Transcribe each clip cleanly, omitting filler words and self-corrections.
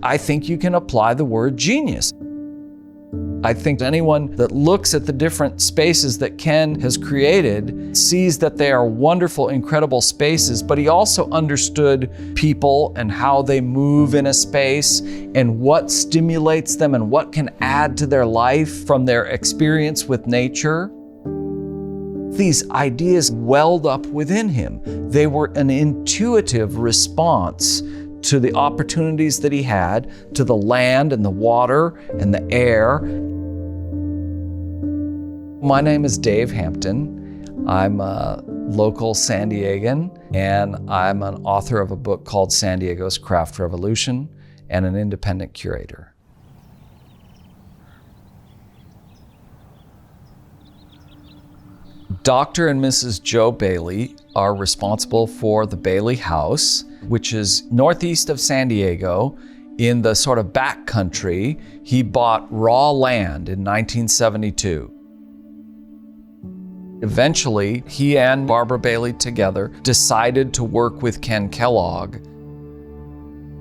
I think you can apply the word genius. I think anyone that looks at the different spaces that Ken has created sees that they are wonderful, incredible spaces, but he also understood people and how they move in a space and what stimulates them and what can add to their life from their experience with nature. These ideas welled up within him. They were an intuitive response to the opportunities that he had, to the land and the water and the air. My name is Dave Hampton. I'm a local San Diegan, and I'm an author of a book called San Diego's Craft Revolution and an independent curator. Dr. and Mrs. Joe Bailey are responsible for the Bailey House, which is northeast of San Diego in the sort of back country. He bought raw land in 1972. Eventually, he and Barbara Bailey together decided to work with Ken Kellogg.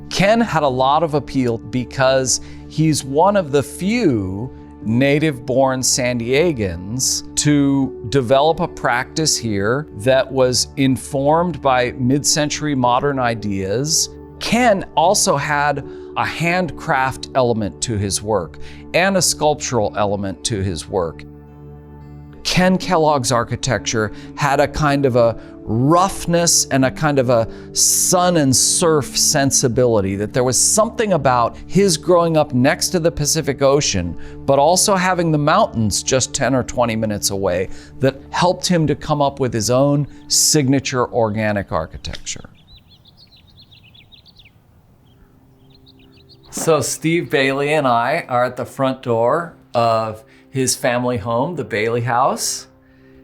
Ken had a lot of appeal because he's one of the few native-born San Diegans to develop a practice here that was informed by mid-century modern ideas. Ken also had a handcraft element to his work and a sculptural element to his work. Ken Kellogg's architecture had a kind of a roughness and a kind of a sun and surf sensibility, that there was something about his growing up next to the Pacific Ocean, but also having the mountains just 10 or 20 minutes away, that helped him to come up with his own signature organic architecture. So Steve Bailey and I are at the front door of his family home, the Bailey House.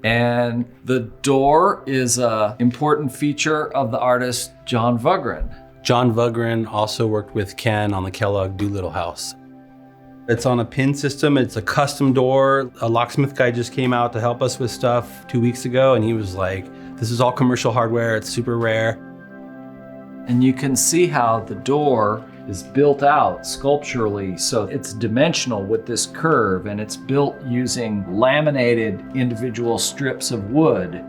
And the door is an important feature of the artist John Vugren. John Vugren also worked with Ken on the Kellogg Doolittle house. It's on a pin system. It's a custom door. A locksmith guy just came out to help us with stuff 2 weeks ago, and he was like, this is all commercial hardware. It's super rare. And you can see how the door is built out sculpturally, so it's dimensional with this curve, and it's built using laminated individual strips of wood.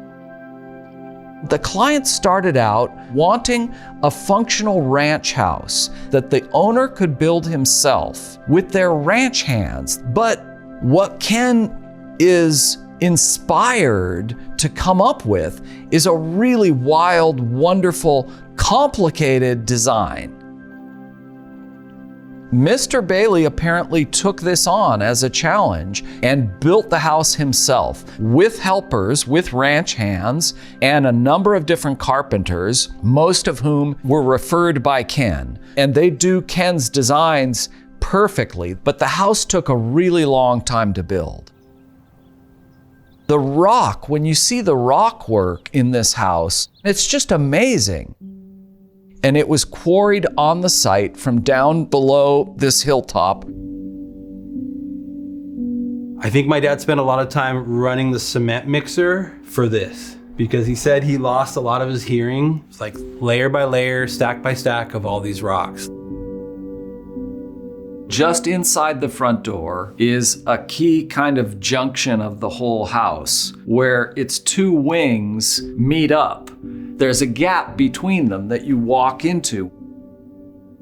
The client started out wanting a functional ranch house that the owner could build himself with their ranch hands. But what Ken is inspired to come up with is a really wild, wonderful, complicated design. Mr. Bailey apparently took this on as a challenge and built the house himself with helpers, with ranch hands, and a number of different carpenters, most of whom were referred by Ken. And they do Ken's designs perfectly, but the house took a really long time to build. The rock, when you see the rock work in this house, it's just amazing. And it was quarried on the site from down below this hilltop. I think my dad spent a lot of time running the cement mixer for this, because he said he lost a lot of his hearing. It's like layer by layer, stack by stack of all these rocks. Just inside the front door is a key kind of junction of the whole house, where its two wings meet up. There's a gap between them that you walk into.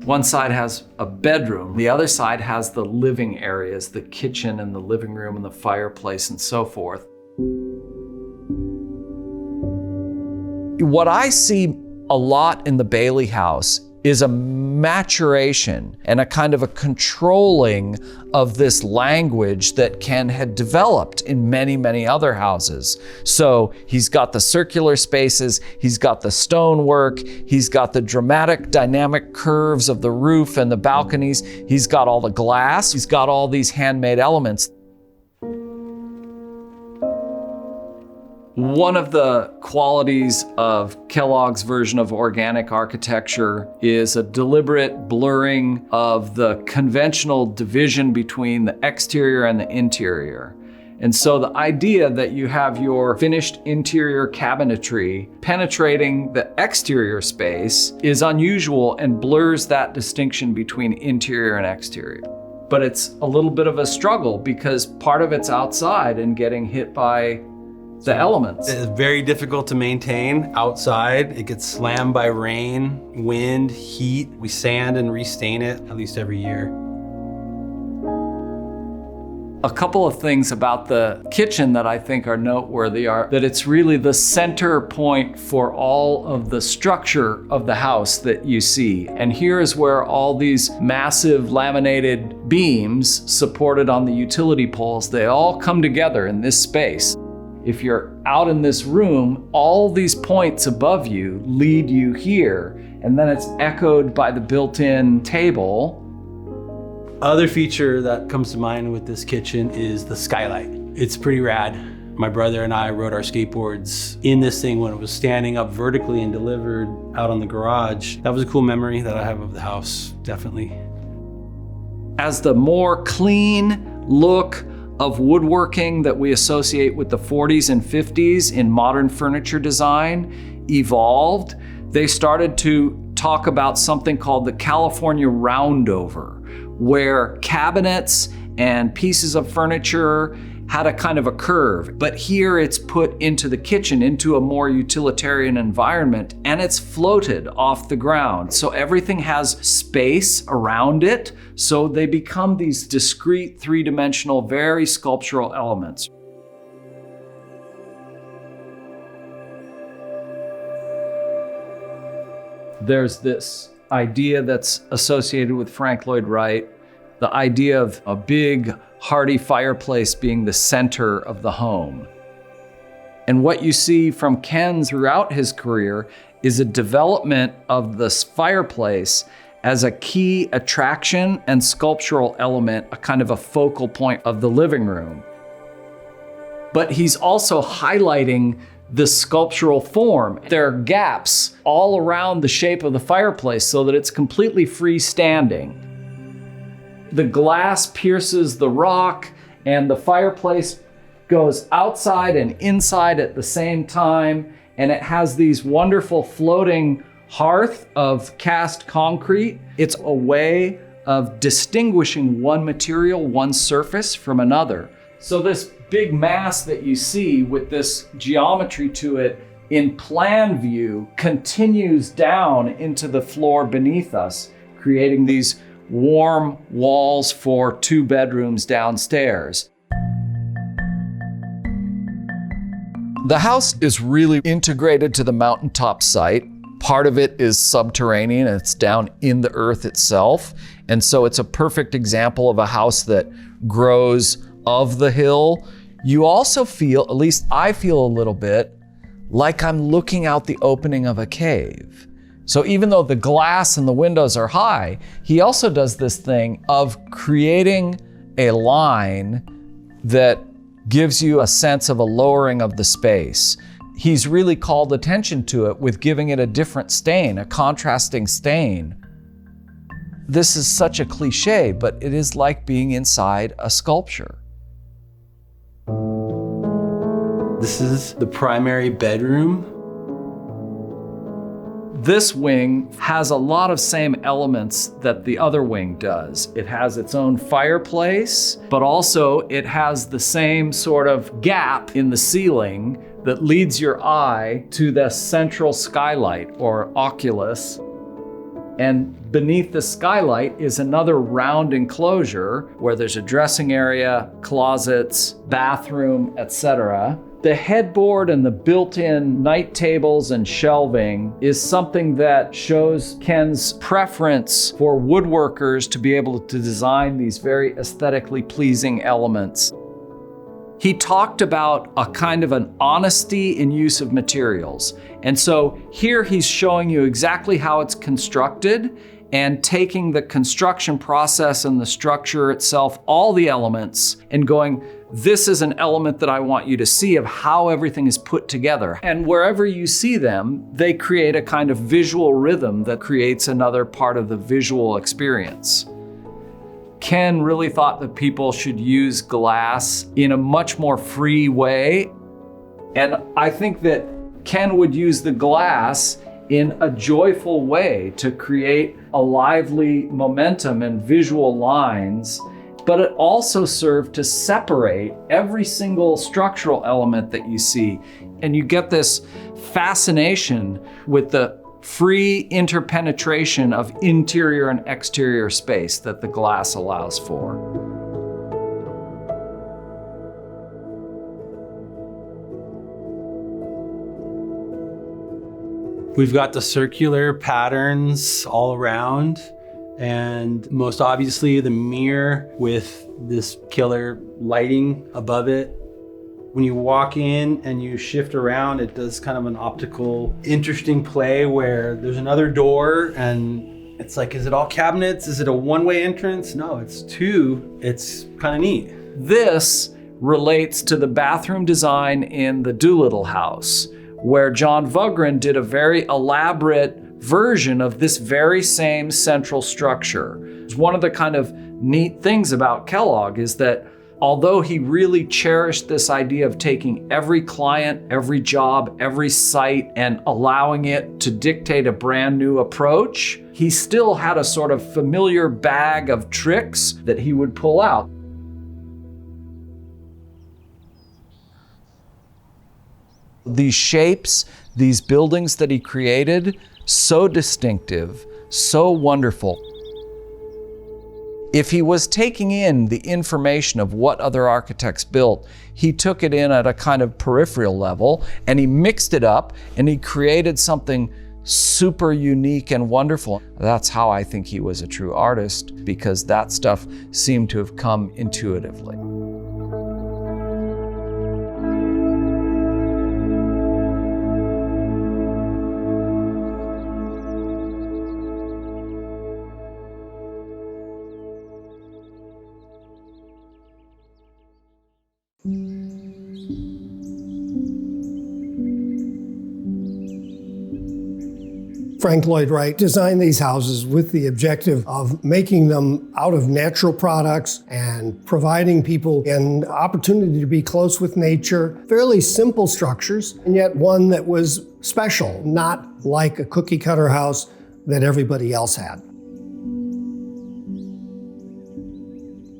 One side has a bedroom, the other side has the living areas, the kitchen and the living room and the fireplace and so forth. What I see a lot in the Bailey house is a maturation and a kind of a controlling of this language that Ken had developed in many, many other houses. So he's got the circular spaces, he's got the stonework, he's got the dramatic dynamic curves of the roof and the balconies, he's got all the glass, he's got all these handmade elements. One of the qualities of Kellogg's version of organic architecture is a deliberate blurring of the conventional division between the exterior and the interior. And so the idea that you have your finished interior cabinetry penetrating the exterior space is unusual and blurs that distinction between interior and exterior. But it's a little bit of a struggle because part of it's outside and getting hit by the elements. It's very difficult to maintain outside. It gets slammed by rain, wind, heat. We sand and restain it at least every year. A couple of things about the kitchen that I think are noteworthy are that it's really the center point for all of the structure of the house that you see. And here is where all these massive laminated beams supported on the utility poles, they all come together in this space. If you're out in this room, all these points above you lead you here, and then it's echoed by the built-in table. Other feature that comes to mind with this kitchen is the skylight. It's pretty rad. My brother and I rode our skateboards in this thing when it was standing up vertically and delivered out on the garage. That was a cool memory that I have of the house, definitely. As the more clean look of woodworking that we associate with the 40s and 50s in modern furniture design evolved, they started to talk about something called the California roundover, where cabinets and pieces of furniture had a kind of a curve. But here it's put into the kitchen, into a more utilitarian environment, and it's floated off the ground. So everything has space around it, so they become these discrete, three-dimensional, very sculptural elements. There's this idea that's associated with Frank Lloyd Wright, the idea of a big, hearty fireplace being the center of the home. And what you see from Ken throughout his career is a development of this fireplace as a key attraction and sculptural element, a kind of a focal point of the living room. But he's also highlighting the sculptural form. There are gaps all around the shape of the fireplace so that it's completely freestanding. The glass pierces the rock and the fireplace goes outside and inside at the same time, and it has these wonderful floating hearth of cast concrete. It's a way of distinguishing one material, one surface from another. So this big mass that you see with this geometry to it in plan view continues down into the floor beneath us, creating these warm walls for 2 bedrooms downstairs. The house is really integrated to the mountaintop site. Part of it is subterranean, it's down in the earth itself. And so it's a perfect example of a house that grows of the hill. You also feel, at least I feel a little bit, like I'm looking out the opening of a cave. So even though the glass and the windows are high, he also does this thing of creating a line that gives you a sense of a lowering of the space. He's really called attention to it with giving it a different stain, a contrasting stain. This is such a cliche, but it is like being inside a sculpture. This is the primary bedroom. This wing has a lot of same elements that the other wing does. It has its own fireplace, but also it has the same sort of gap in the ceiling that leads your eye to the central skylight or oculus. And beneath the skylight is another round enclosure where there's a dressing area, closets, bathroom, etc. The headboard and the built-in night tables and shelving is something that shows Ken's preference for woodworkers to be able to design these very aesthetically pleasing elements. He talked about a kind of an honesty in use of materials. And so here he's showing you exactly how it's constructed and taking the construction process and the structure itself, all the elements, and going, this is an element that I want you to see of how everything is put together. And wherever you see them, they create a kind of visual rhythm that creates another part of the visual experience. Ken really thought that people should use glass in a much more free way. And I think that Ken would use the glass in a joyful way to create a lively momentum and visual lines, but it also served to separate every single structural element that you see. And you get this fascination with the free interpenetration of interior and exterior space that the glass allows for. We've got the circular patterns all around, and most obviously the mirror with this killer lighting above it. When you walk in and you shift around, it does kind of an optical, interesting play where there's another door and it's like, is it all cabinets? Is it a one-way entrance? No, it's two. It's kind of neat. This relates to the bathroom design in the Doolittle house, where John Vugren did a very elaborate version of this very same central structure. One of the kind of neat things about Kellogg is that although he really cherished this idea of taking every client, every job, every site, and allowing it to dictate a brand new approach, he still had a sort of familiar bag of tricks that he would pull out. These shapes, these buildings that he created, so distinctive, so wonderful. If he was taking in the information of what other architects built, he took it in at a kind of peripheral level and he mixed it up and he created something super unique and wonderful. That's how I think he was a true artist, because that stuff seemed to have come intuitively. Frank Lloyd Wright designed these houses with the objective of making them out of natural products and providing people an opportunity to be close with nature. Fairly simple structures, and yet one that was special, not like a cookie cutter house that everybody else had.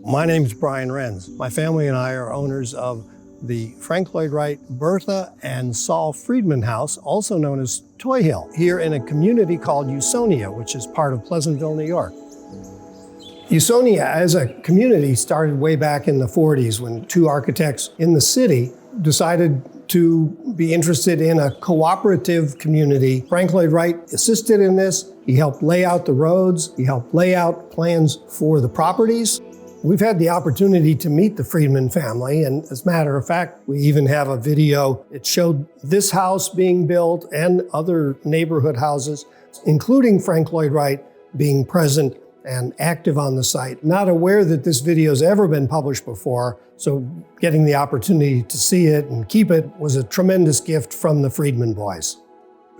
My name's Brian Renz. My family and I are owners of the Frank Lloyd Wright, Bertha, and Saul Friedman House, also known as Toy Hill, here in a community called Usonia, which is part of Pleasantville, New York. Usonia as a community started way back in the 40s when two architects in the city decided to be interested in a cooperative community. Frank Lloyd Wright assisted in this. He helped lay out the roads. He helped lay out plans for the properties. We've had the opportunity to meet the Friedman family, and as a matter of fact, we even have a video. It showed this house being built and other neighborhood houses, including Frank Lloyd Wright being present and active on the site. Not aware that this video's ever been published before, so getting the opportunity to see it and keep it was a tremendous gift from the Friedman boys.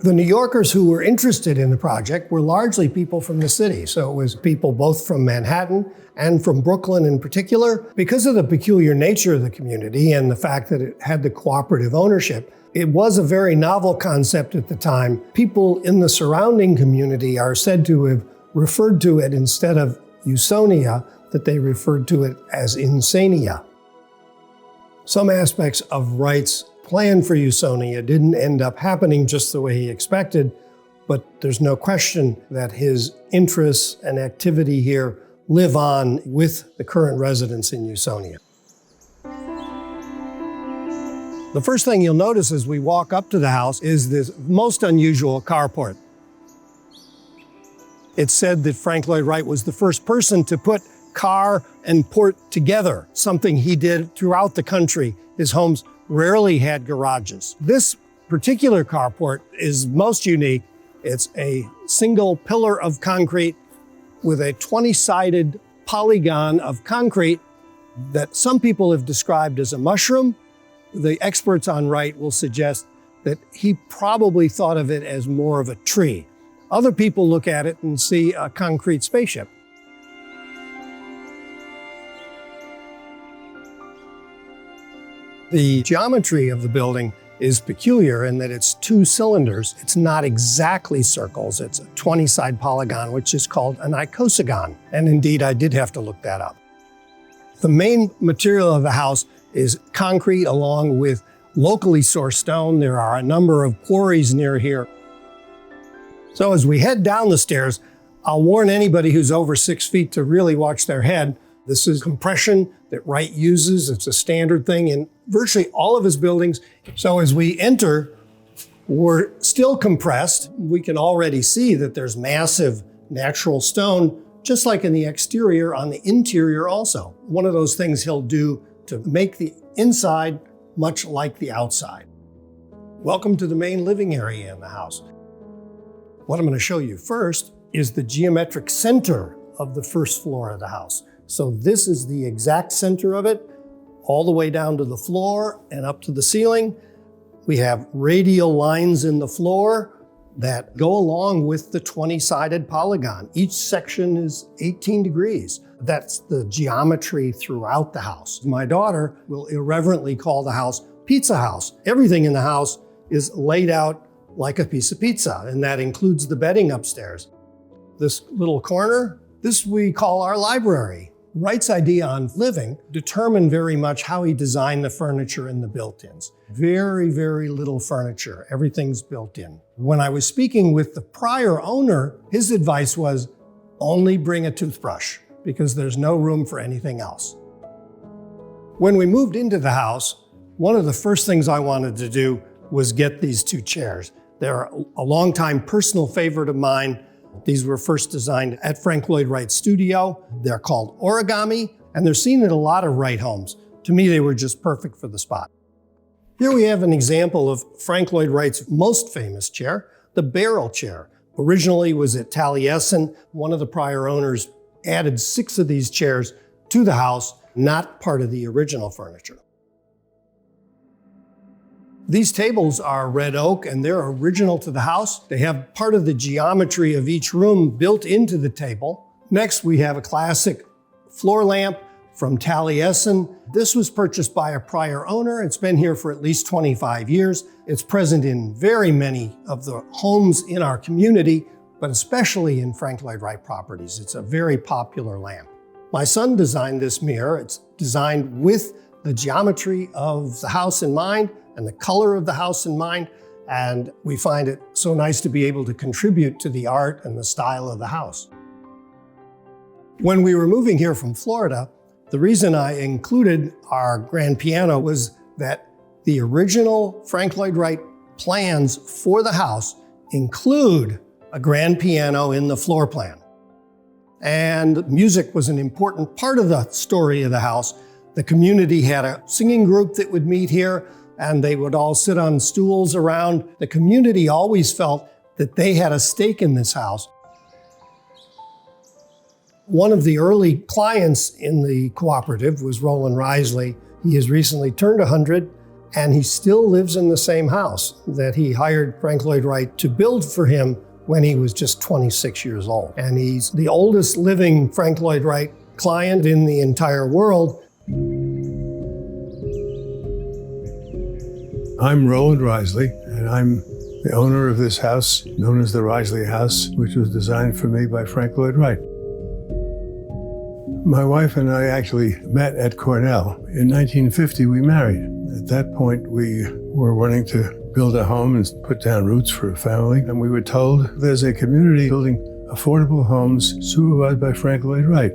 The New Yorkers who were interested in the project were largely people from the city, so it was people both from Manhattan and from Brooklyn in particular. Because of the peculiar nature of the community and the fact that it had the cooperative ownership, it was a very novel concept at the time. People in the surrounding community are said to have referred to it, instead of Usonia, that they referred to it as Insania. Some aspects of Wright's plan for Usonia didn't end up happening just the way he expected, but there's no question that his interests and activity here live on with the current residents in Usonia. The first thing you'll notice as we walk up to the house is this most unusual carport. It's said that Frank Lloyd Wright was the first person to put car and port together, something he did throughout the country. His homes rarely had garages. This particular carport is most unique. It's a single pillar of concrete with a 20-sided polygon of concrete that some people have described as a mushroom. The experts on Wright will suggest that he probably thought of it as more of a tree. Other people look at it and see a concrete spaceship. The geometry of the building is peculiar in that it's 2 cylinders. It's not exactly circles. It's a 20-side polygon, which is called an icosagon. And indeed, I did have to look that up. The main material of the house is concrete along with locally sourced stone. There are a number of quarries near here. So as we head down the stairs, I'll warn anybody who's over 6 feet to really watch their head. This is compression that Wright uses. It's a standard thing in virtually all of his buildings. So as we enter, we're still compressed. We can already see that there's massive natural stone, just like in the exterior, on the interior also. One of those things he'll do to make the inside much like the outside. Welcome to the main living area in the house. What I'm going to show you first is the geometric center of the first floor of the house. So this is the exact center of it, all the way down to the floor and up to the ceiling. We have radial lines in the floor that go along with the 20-sided polygon. Each section is 18 degrees. That's the geometry throughout the house. My daughter will irreverently call the house Pizza House. Everything in the house is laid out like a piece of pizza, and that includes the bedding upstairs. This little corner, this we call our library. Wright's idea on living determined very much how he designed the furniture and the built-ins. Very, very little furniture. Everything's built in. When I was speaking with the prior owner, his advice was only bring a toothbrush because there's no room for anything else. When we moved into the house, one of the first things I wanted to do was get these 2 chairs. They're a longtime personal favorite of mine. These were first designed at Frank Lloyd Wright's studio. They're called origami, and they're seen in a lot of Wright homes. To me, they were just perfect for the spot. Here we have an example of Frank Lloyd Wright's most famous chair, the barrel chair. Originally was at Taliesin. One of the prior owners added 6 of these chairs to the house, not part of the original furniture. These tables are red oak and they're original to the house. They have part of the geometry of each room built into the table. Next, we have a classic floor lamp from Taliesin. This was purchased by a prior owner. It's been here for at least 25 years. It's present in very many of the homes in our community, but especially in Frank Lloyd Wright properties. It's a very popular lamp. My son designed this mirror. It's designed with the geometry of the house in mind and the color of the house in mind, and we find it so nice to be able to contribute to the art and the style of the house. When we were moving here from Florida, the reason I included our grand piano was that the original Frank Lloyd Wright plans for the house include a grand piano in the floor plan. And music was an important part of the story of the house. The community had a singing group that would meet here, and they would all sit on stools around. The community always felt that they had a stake in this house. One of the early clients in the cooperative was Roland Risley. He has recently turned 100, and he still lives in the same house that he hired Frank Lloyd Wright to build for him when he was just 26 years old. And he's the oldest living Frank Lloyd Wright client in the entire world. I'm Roland Risley, and I'm the owner of this house, known as the Risley House, which was designed for me by Frank Lloyd Wright. My wife and I actually met at Cornell. In 1950, we married. At that point, we were wanting to build a home and put down roots for a family, and we were told there's a community building affordable homes supervised by Frank Lloyd Wright.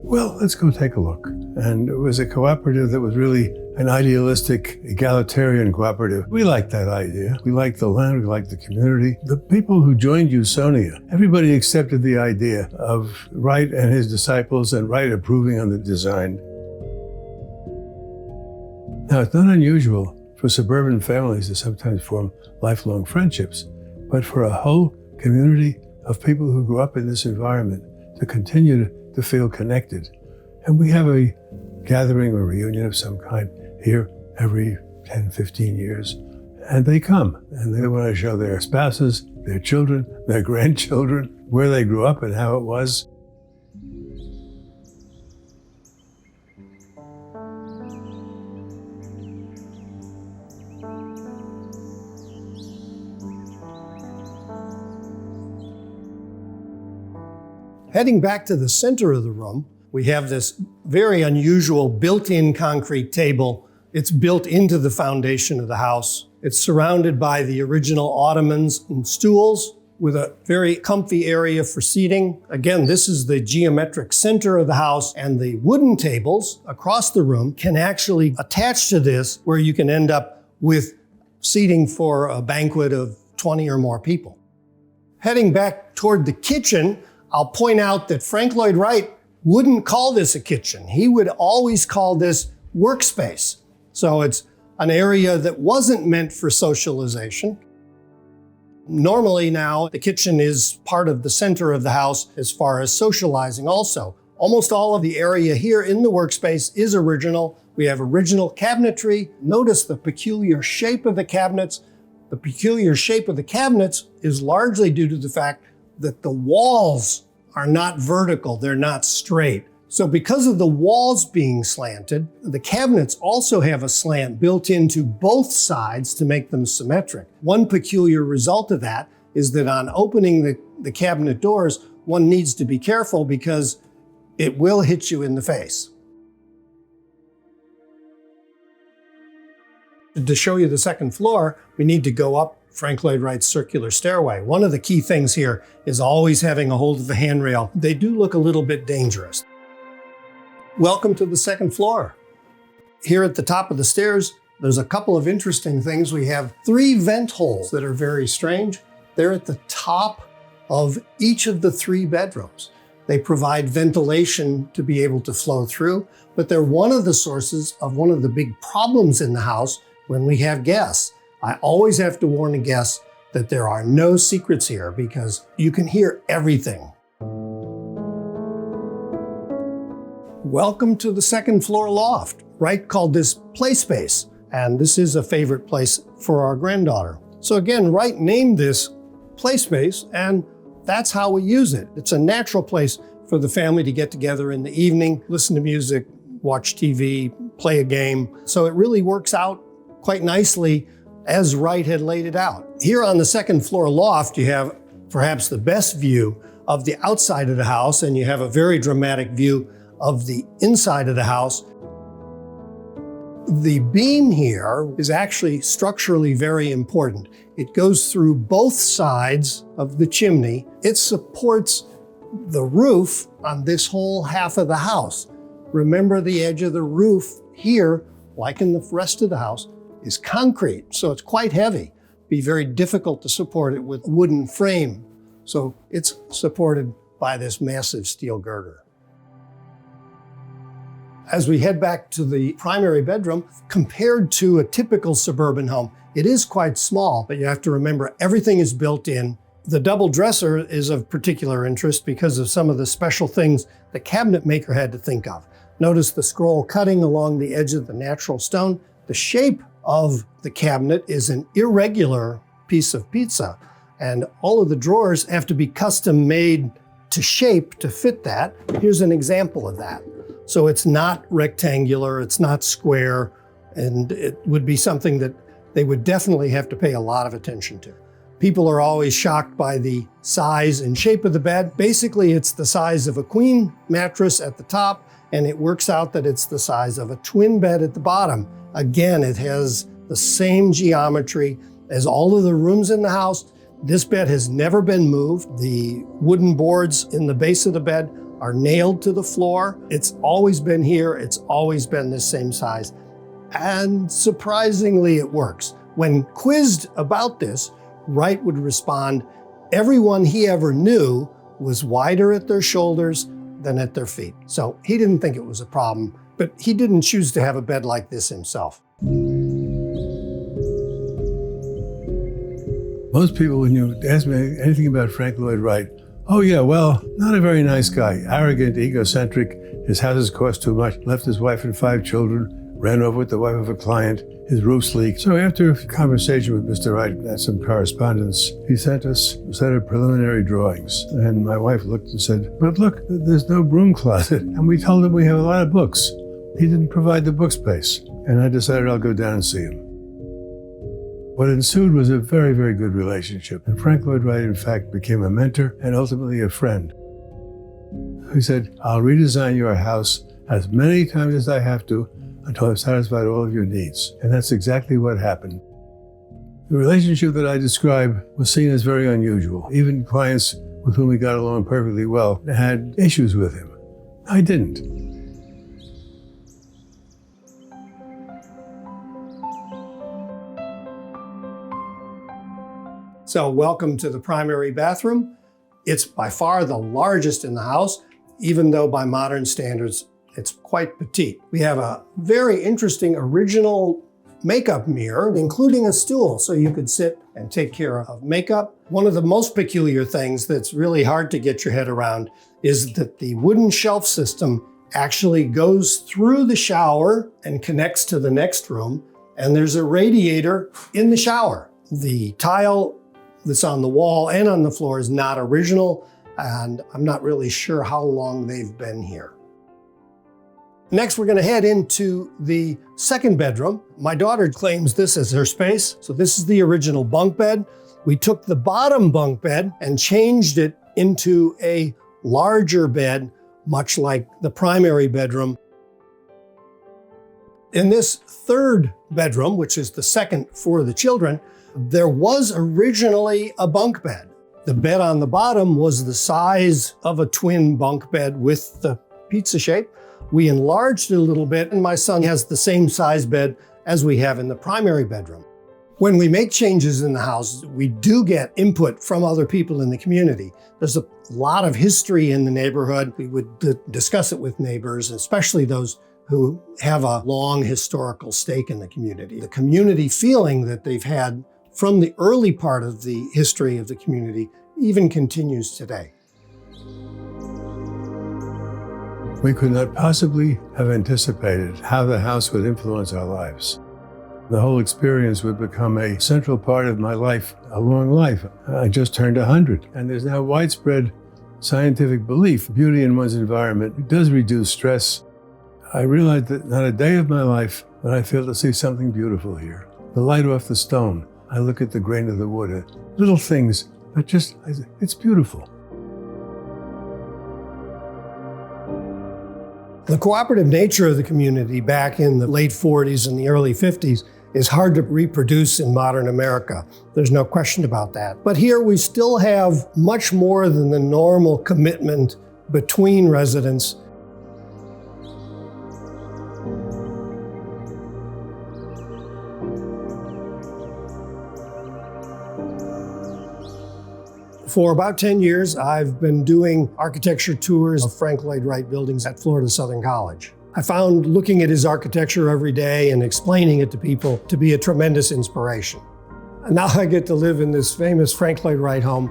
Well, let's go take a look. And it was a cooperative that was really an idealistic, egalitarian cooperative. We liked that idea. We liked the land, we liked the community. The people who joined Usonia, everybody accepted the idea of Wright and his disciples and Wright approving on the design. Now, it's not unusual for suburban families to sometimes form lifelong friendships, but for a whole community of people who grew up in this environment to continue to feel connected. And we have a gathering or reunion of some kind here every 10, 15 years. And they come and they want to show their spouses, their children, their grandchildren, where they grew up and how it was. Heading back to the center of the room, we have this very unusual built-in concrete table. It's built into the foundation of the house. It's surrounded by the original ottomans and stools with a very comfy area for seating. Again, this is the geometric center of the house, and the wooden tables across the room can actually attach to this, where you can end up with seating for a banquet of 20 or more people. Heading back toward the kitchen, I'll point out that Frank Lloyd Wright wouldn't call this a kitchen. He would always call this workspace. So it's an area that wasn't meant for socialization. Normally now, the kitchen is part of the center of the house as far as socializing also. Almost all of the area here in the workspace is original. We have original cabinetry. Notice the peculiar shape of the cabinets. The peculiar shape of the cabinets is largely due to the fact that the walls are not vertical, they're not straight. So because of the walls being slanted, the cabinets also have a slant built into both sides to make them symmetric. One peculiar result of that is that on opening the cabinet doors, one needs to be careful because it will hit you in the face. To show you the second floor, we need to go up Frank Lloyd Wright's circular stairway. One of the key things here is always having a hold of the handrail. They do look a little bit dangerous. Welcome to the second floor. Here at the top of the stairs, there's a couple of interesting things. We have 3 vent holes that are very strange. They're at the top of each of the 3 bedrooms. They provide ventilation to be able to flow through, but they're one of the sources of one of the big problems in the house when we have guests. I always have to warn the guests that there are no secrets here because you can hear everything. Welcome to the second floor loft. Wright called this play space, and this is a favorite place for our granddaughter. So again, Wright named this play space, and that's how we use it. It's a natural place for the family to get together in the evening, listen to music, watch TV, play a game. So it really works out quite nicely as Wright had laid it out. Here on the second floor loft, you have perhaps the best view of the outside of the house, and you have a very dramatic view of the inside of the house. The beam here is actually structurally very important. It goes through both sides of the chimney. It supports the roof on this whole half of the house. Remember, the edge of the roof here, like in the rest of the house, is concrete, so it's quite heavy. Be very difficult to support it with a wooden frame. So it's supported by this massive steel girder. As we head back to the primary bedroom, compared to a typical suburban home, it is quite small, but you have to remember everything is built in. The double dresser is of particular interest because of some of the special things the cabinet maker had to think of. Notice the scroll cutting along the edge of the natural stone. The shape of the cabinet is an irregular piece of pizza, and all of the drawers have to be custom made to shape to fit that. Here's an example of that. So it's not rectangular, it's not square, and it would be something that they would definitely have to pay a lot of attention to. People are always shocked by the size and shape of the bed. Basically, it's the size of a queen mattress at the top, and it works out that it's the size of a twin bed at the bottom. Again, it has the same geometry as all of the rooms in the house. This bed has never been moved. The wooden boards in the base of the bed are nailed to the floor. It's always been here. It's always been the same size. And surprisingly, it works. When quizzed about this, Wright would respond, everyone he ever knew was wider at their shoulders than at their feet. So he didn't think it was a problem, but he didn't choose to have a bed like this himself. Most people, when you ask me anything about Frank Lloyd Wright, oh yeah, well, not a very nice guy, arrogant, egocentric, his houses cost too much, left his wife and 5 children, ran over with the wife of a client, his roofs leaked. So after a conversation with Mr. Wright and some correspondence, he sent us a set of preliminary drawings. And my wife looked and said, but look, there's no broom closet. And we told him we have a lot of books. He didn't provide the book space. And I decided I'll go down and see him. What ensued was a very, very good relationship. And Frank Lloyd Wright, in fact, became a mentor and ultimately a friend. He said, I'll redesign your house as many times as I have to until I've satisfied all of your needs. And that's exactly what happened. The relationship that I describe was seen as very unusual. Even clients with whom we got along perfectly well had issues with him. I didn't. So welcome to the primary bathroom. It's by far the largest in the house, even though by modern standards, it's quite petite. We have a very interesting original makeup mirror, including a stool, so you could sit and take care of makeup. One of the most peculiar things that's really hard to get your head around is that the wooden shelf system actually goes through the shower and connects to the next room, and there's a radiator in the shower. The tile that's on the wall and on the floor is not original, and I'm not really sure how long they've been here. Next, we're gonna head into the second bedroom. My daughter claims this as her space. So this is the original bunk bed. We took the bottom bunk bed and changed it into a larger bed, much like the primary bedroom. In this third bedroom, which is the second for the children, there was originally a bunk bed. The bed on the bottom was the size of a twin bunk bed with the pizza shape. We enlarged it a little bit, and my son has the same size bed as we have in the primary bedroom. When we make changes in the house, we do get input from other people in the community. There's a lot of history in the neighborhood. We would discuss it with neighbors, especially those who have a long historical stake in the community. The community feeling that they've had from the early part of the history of the community even continues today. We could not possibly have anticipated how the house would influence our lives. The whole experience would become a central part of my life, a long life. I just turned 100, and there's now widespread scientific belief beauty in one's environment does reduce stress. I realized that not a day of my life that I fail to see something beautiful here. The light off the stone. I look at the grain of the wood, little things that just, it's beautiful. The cooperative nature of the community back in the late 40s and the early 50s is hard to reproduce in modern America. There's no question about that. But here we still have much more than the normal commitment between residents. For about 10 years, I've been doing architecture tours of Frank Lloyd Wright buildings at Florida Southern College. I found looking at his architecture every day and explaining it to people to be a tremendous inspiration. And now I get to live in this famous Frank Lloyd Wright home.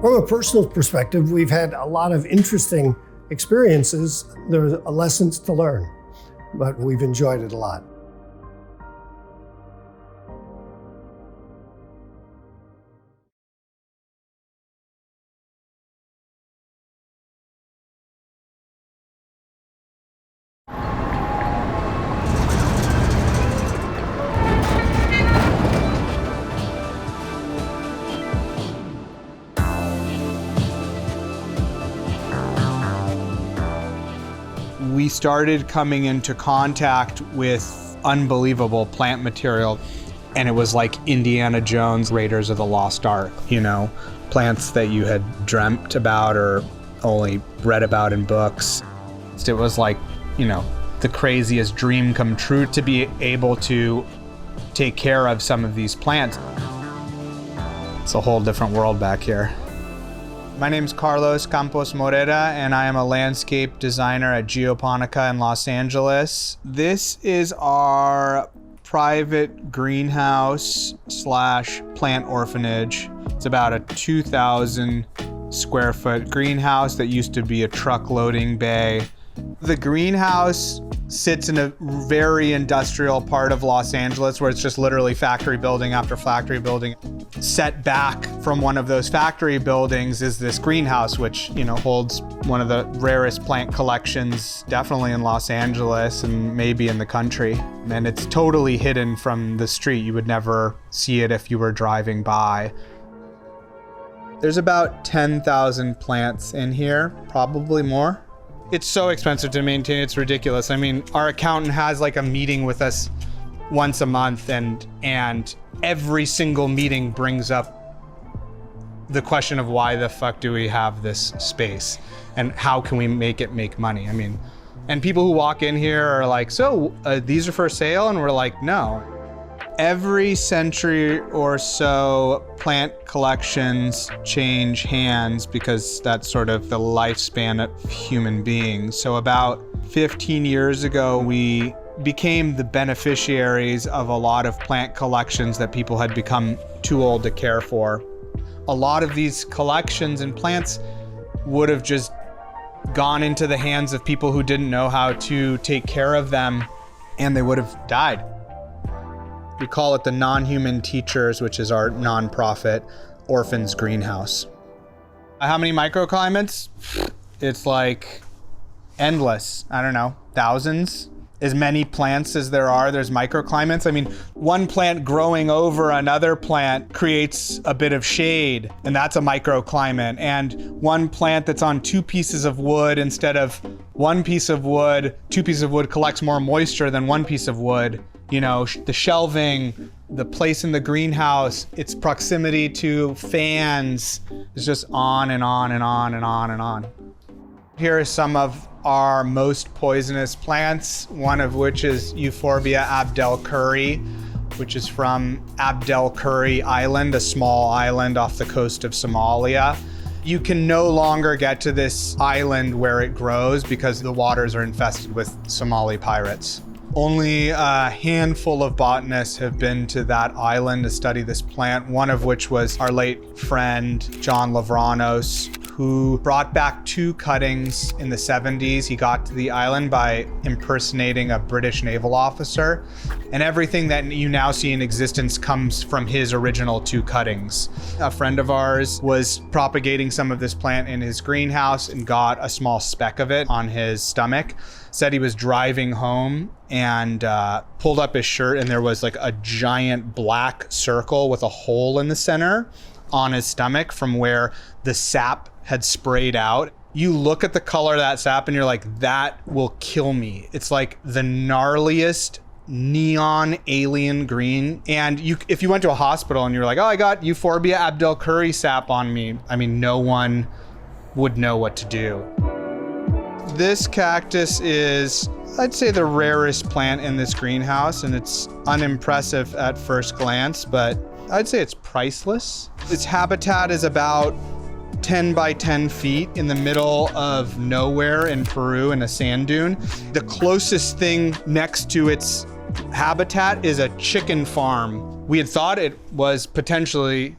From a personal perspective, we've had a lot of interesting experiences. There are lessons to learn, but we've enjoyed it a lot. We started coming into contact with unbelievable plant material, and it was like Indiana Jones, Raiders of the Lost Ark, you know, plants that you had dreamt about or only read about in books. It was like, you know, the craziest dream come true to be able to take care of some of these plants. It's a whole different world back here. My name's Carlos Campos Morera, and I am a landscape designer at Geoponika in Los Angeles. This is our private greenhouse / plant orphanage. It's about a 2,000 square foot greenhouse that used to be a truck loading bay. The greenhouse sits in a very industrial part of Los Angeles where it's just literally factory building after factory building. Set back from one of those factory buildings is this greenhouse, which, holds one of the rarest plant collections, definitely in Los Angeles and maybe in the country. And it's totally hidden from the street. You would never see it if you were driving by. There's about 10,000 plants in here, probably more. It's so expensive to maintain, it's ridiculous. I mean, our accountant has like a meeting with us once a month, and every single meeting brings up the question of why the fuck do we have this space and how can we make it make money? I mean, and people who walk in here are like, so these are for sale? And we're like, no. Every century or so, plant collections change hands because that's sort of the lifespan of human beings. So about 15 years ago, we became the beneficiaries of a lot of plant collections that people had become too old to care for. A lot of these collections and plants would have just gone into the hands of people who didn't know how to take care of them, and they would have died. We call it the Non-Human Teachers, which is our nonprofit orphans greenhouse. How many microclimates? It's like endless. I don't know, thousands. As many plants as there are, there's microclimates. I mean, one plant growing over another plant creates a bit of shade, and that's a microclimate. And one plant that's on two pieces of wood instead of one piece of wood, two pieces of wood collects more moisture than one piece of wood. The shelving, the place in the greenhouse, its proximity to fans, is just on and on and on and on and on. Here are some of our most poisonous plants, one of which is Euphorbia abdelkuri, which is from Abdelkuri Island, a small island off the coast of Somalia. You can no longer get to this island where it grows because the waters are infested with Somali pirates. Only a handful of botanists have been to that island to study this plant, one of which was our late friend, John Lavranos, who brought back 2 cuttings in the 70s. He got to the island by impersonating a British naval officer. And everything that you now see in existence comes from his original 2 cuttings. A friend of ours was propagating some of this plant in his greenhouse and got a small speck of it on his stomach. Said he was driving home and pulled up his shirt, and there was like a giant black circle with a hole in the center on his stomach from where the sap had sprayed out. You look at the color of that sap and you're like, that will kill me. It's like the gnarliest neon alien green. And if you went to a hospital and you were like, oh, I got Euphorbia abdelkuri sap on me, I mean, no one would know what to do. This cactus is, I'd say, the rarest plant in this greenhouse, and it's unimpressive at first glance, but I'd say it's priceless. Its habitat is about 10 by 10 feet in the middle of nowhere in Peru in a sand dune. The closest thing next to its habitat is a chicken farm. We had thought it was potentially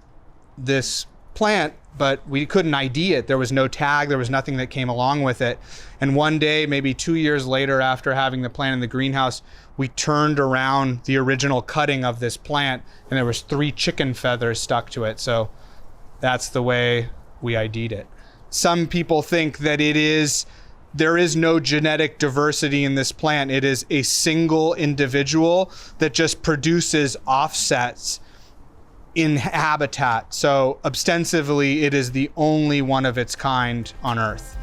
this plant, but we couldn't ID it. There was no tag, there was nothing that came along with it. And one day, maybe 2 years later, after having the plant in the greenhouse, we turned around the original cutting of this plant and there was 3 chicken feathers stuck to it. So that's the way we ID'd it. Some people think that there is no genetic diversity in this plant. It is a single individual that just produces offsets in habitat. So ostensibly, it is the only one of its kind on Earth.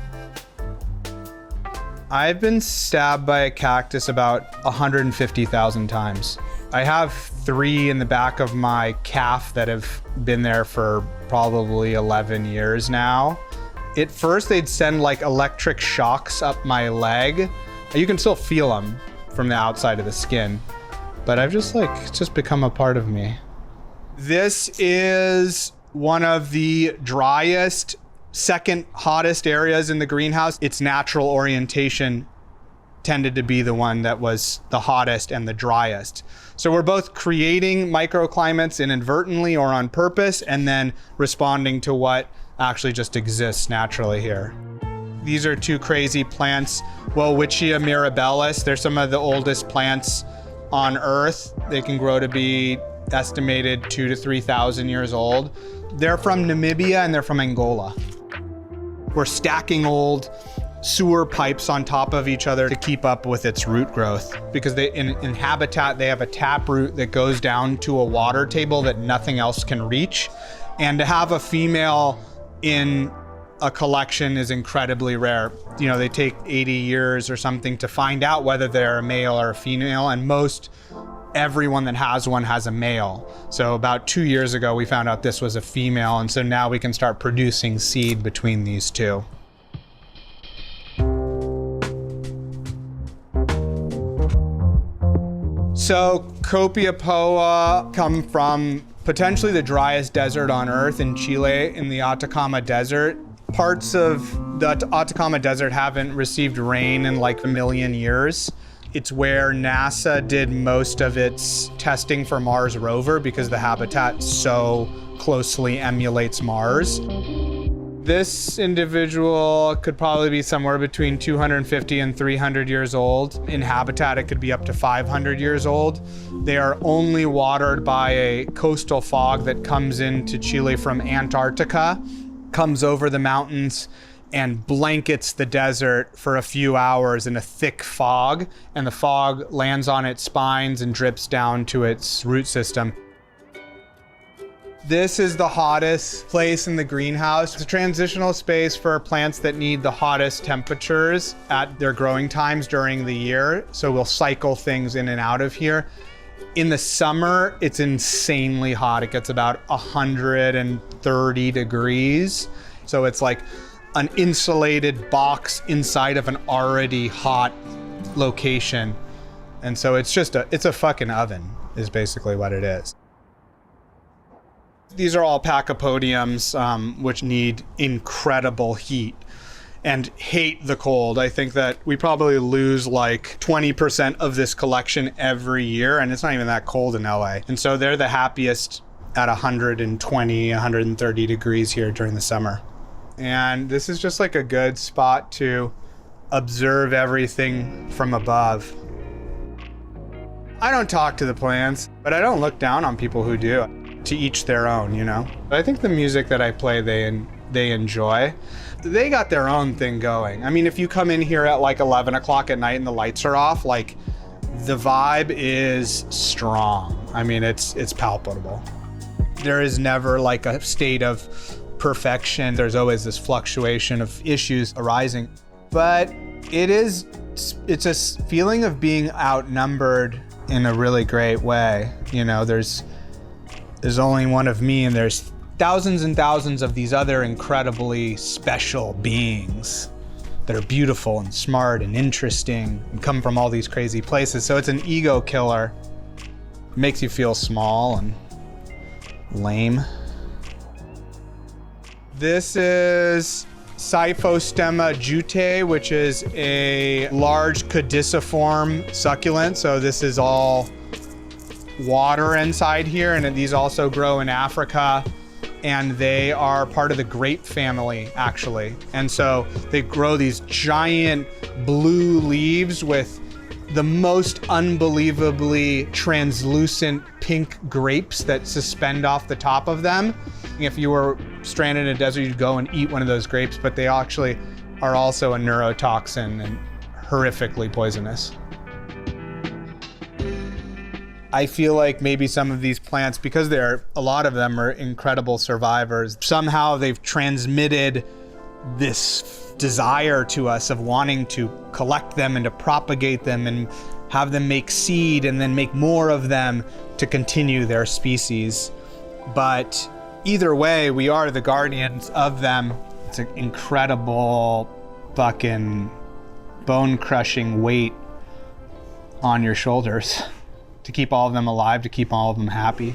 I've been stabbed by a cactus about 150,000 times. I have 3 in the back of my calf that have been there for probably 11 years now. At first, they'd send like electric shocks up my leg. You can still feel them from the outside of the skin, but it's just become a part of me. This is one of the driest, second hottest areas in the greenhouse. Its natural orientation tended to be the one that was the hottest and the driest. So we're both creating microclimates inadvertently or on purpose, and then responding to what actually just exists naturally here. These are two crazy plants. Welwitschia mirabilis. They're some of the oldest plants on Earth. They can grow to be estimated 2,000 to 3,000 years old. They're from Namibia and they're from Angola. We're stacking old sewer pipes on top of each other to keep up with its root growth, because in habitat they have a tap root that goes down to a water table that nothing else can reach. And to have a female in a collection is incredibly rare. You know, they take 80 years or something to find out whether they're a male or a female, and everyone that has one has a male. So about 2 years ago we found out this was a female, and so now we can start producing seed between these two. So Copiapoa come from potentially the driest desert on Earth in Chile, in the Atacama Desert. Parts of the Atacama Desert haven't received rain in like a million years. It's where NASA did most of its testing for Mars rover, because the habitat so closely emulates Mars. This individual could probably be somewhere between 250 and 300 years old. In habitat, it could be up to 500 years old. They are only watered by a coastal fog that comes into Chile from Antarctica, comes over the mountains, and blankets the desert for a few hours in a thick fog, and the fog lands on its spines and drips down to its root system. This is the hottest place in the greenhouse. It's a transitional space for plants that need the hottest temperatures at their growing times during the year. So we'll cycle things in and out of here. In the summer, it's insanely hot. It gets about 130 degrees. So it's like an insulated box inside of an already hot location. And so it's a fucking oven is basically what it is. These are all pachypodiums, which need incredible heat and hate the cold. I think that we probably lose like 20% of this collection every year, and it's not even that cold in LA. And so they're the happiest at 120, 130 degrees here during the summer. And this is just like a good spot to observe everything from above. I don't talk to the plants, but I don't look down on people who do. To each their own, you know? I think the music that I play, they enjoy. They got their own thing going. I mean, if you come in here at like 11 o'clock at night and the lights are off, like the vibe is strong. I mean, it's palpable. There is never like a state of perfection. There's always this fluctuation of issues arising. But it's a feeling of being outnumbered in a really great way. You know, there's only one of me, and there's thousands and thousands of these other incredibly special beings that are beautiful and smart and interesting and come from all these crazy places. So it's an ego killer. It makes you feel small and lame. This is Cyphostemma jute, which is a large caudiciform succulent. So this is all water inside here, and these also grow in Africa, and they are part of the grape family, actually. And so they grow these giant blue leaves with the most unbelievably translucent pink grapes that suspend off the top of them. If you were stranded in a desert, you'd go and eat one of those grapes, but they actually are also a neurotoxin and horrifically poisonous. I feel like maybe some of these plants, because a lot of them are incredible survivors, somehow they've transmitted this desire to us of wanting to collect them and to propagate them and have them make seed and then make more of them to continue their species. But either way, we are the guardians of them. It's an incredible fucking bone-crushing weight on your shoulders to keep all of them alive, to keep all of them happy.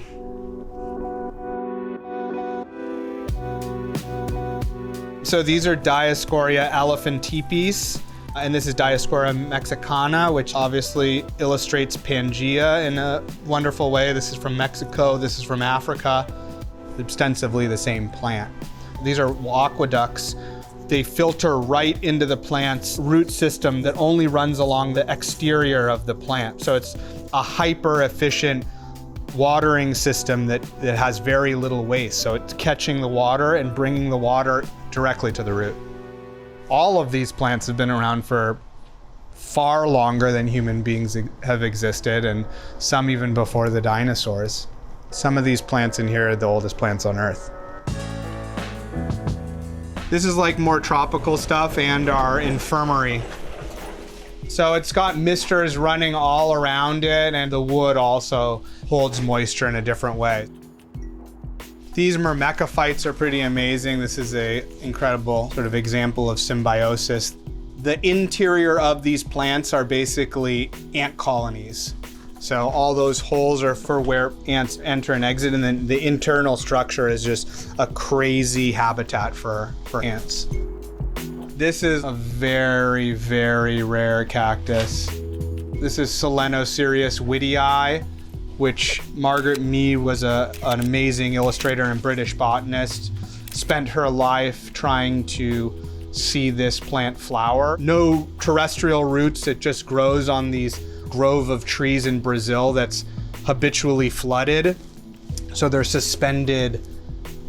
So these are Dioscorea elephantipes, and this is Dioscorea mexicana, which obviously illustrates Pangea in a wonderful way. This is from Mexico, this is from Africa, ostensibly the same plant. These are aqueducts They filter right into the plant's root system that only runs along the exterior of the plant. So it's a hyper efficient watering system that has very little waste. So it's catching the water and bringing the water directly to the root. All of these plants have been around for far longer than human beings have existed, and some even before the dinosaurs. Some of these plants in here are the oldest plants on Earth. This is like more tropical stuff and our infirmary. So it's got misters running all around it, and the wood also holds moisture in a different way. These myrmecophytes are pretty amazing. This is an incredible sort of example of symbiosis. The interior of these plants are basically ant colonies. So all those holes are for where ants enter and exit, and then the internal structure is just a crazy habitat for ants. This is a very, very rare cactus. This is Selenocereus whittii, which Margaret Mead was an amazing illustrator and British botanist, spent her life trying to see this plant flower. No terrestrial roots, it just grows on these grove of trees in Brazil that's habitually flooded. So they're suspended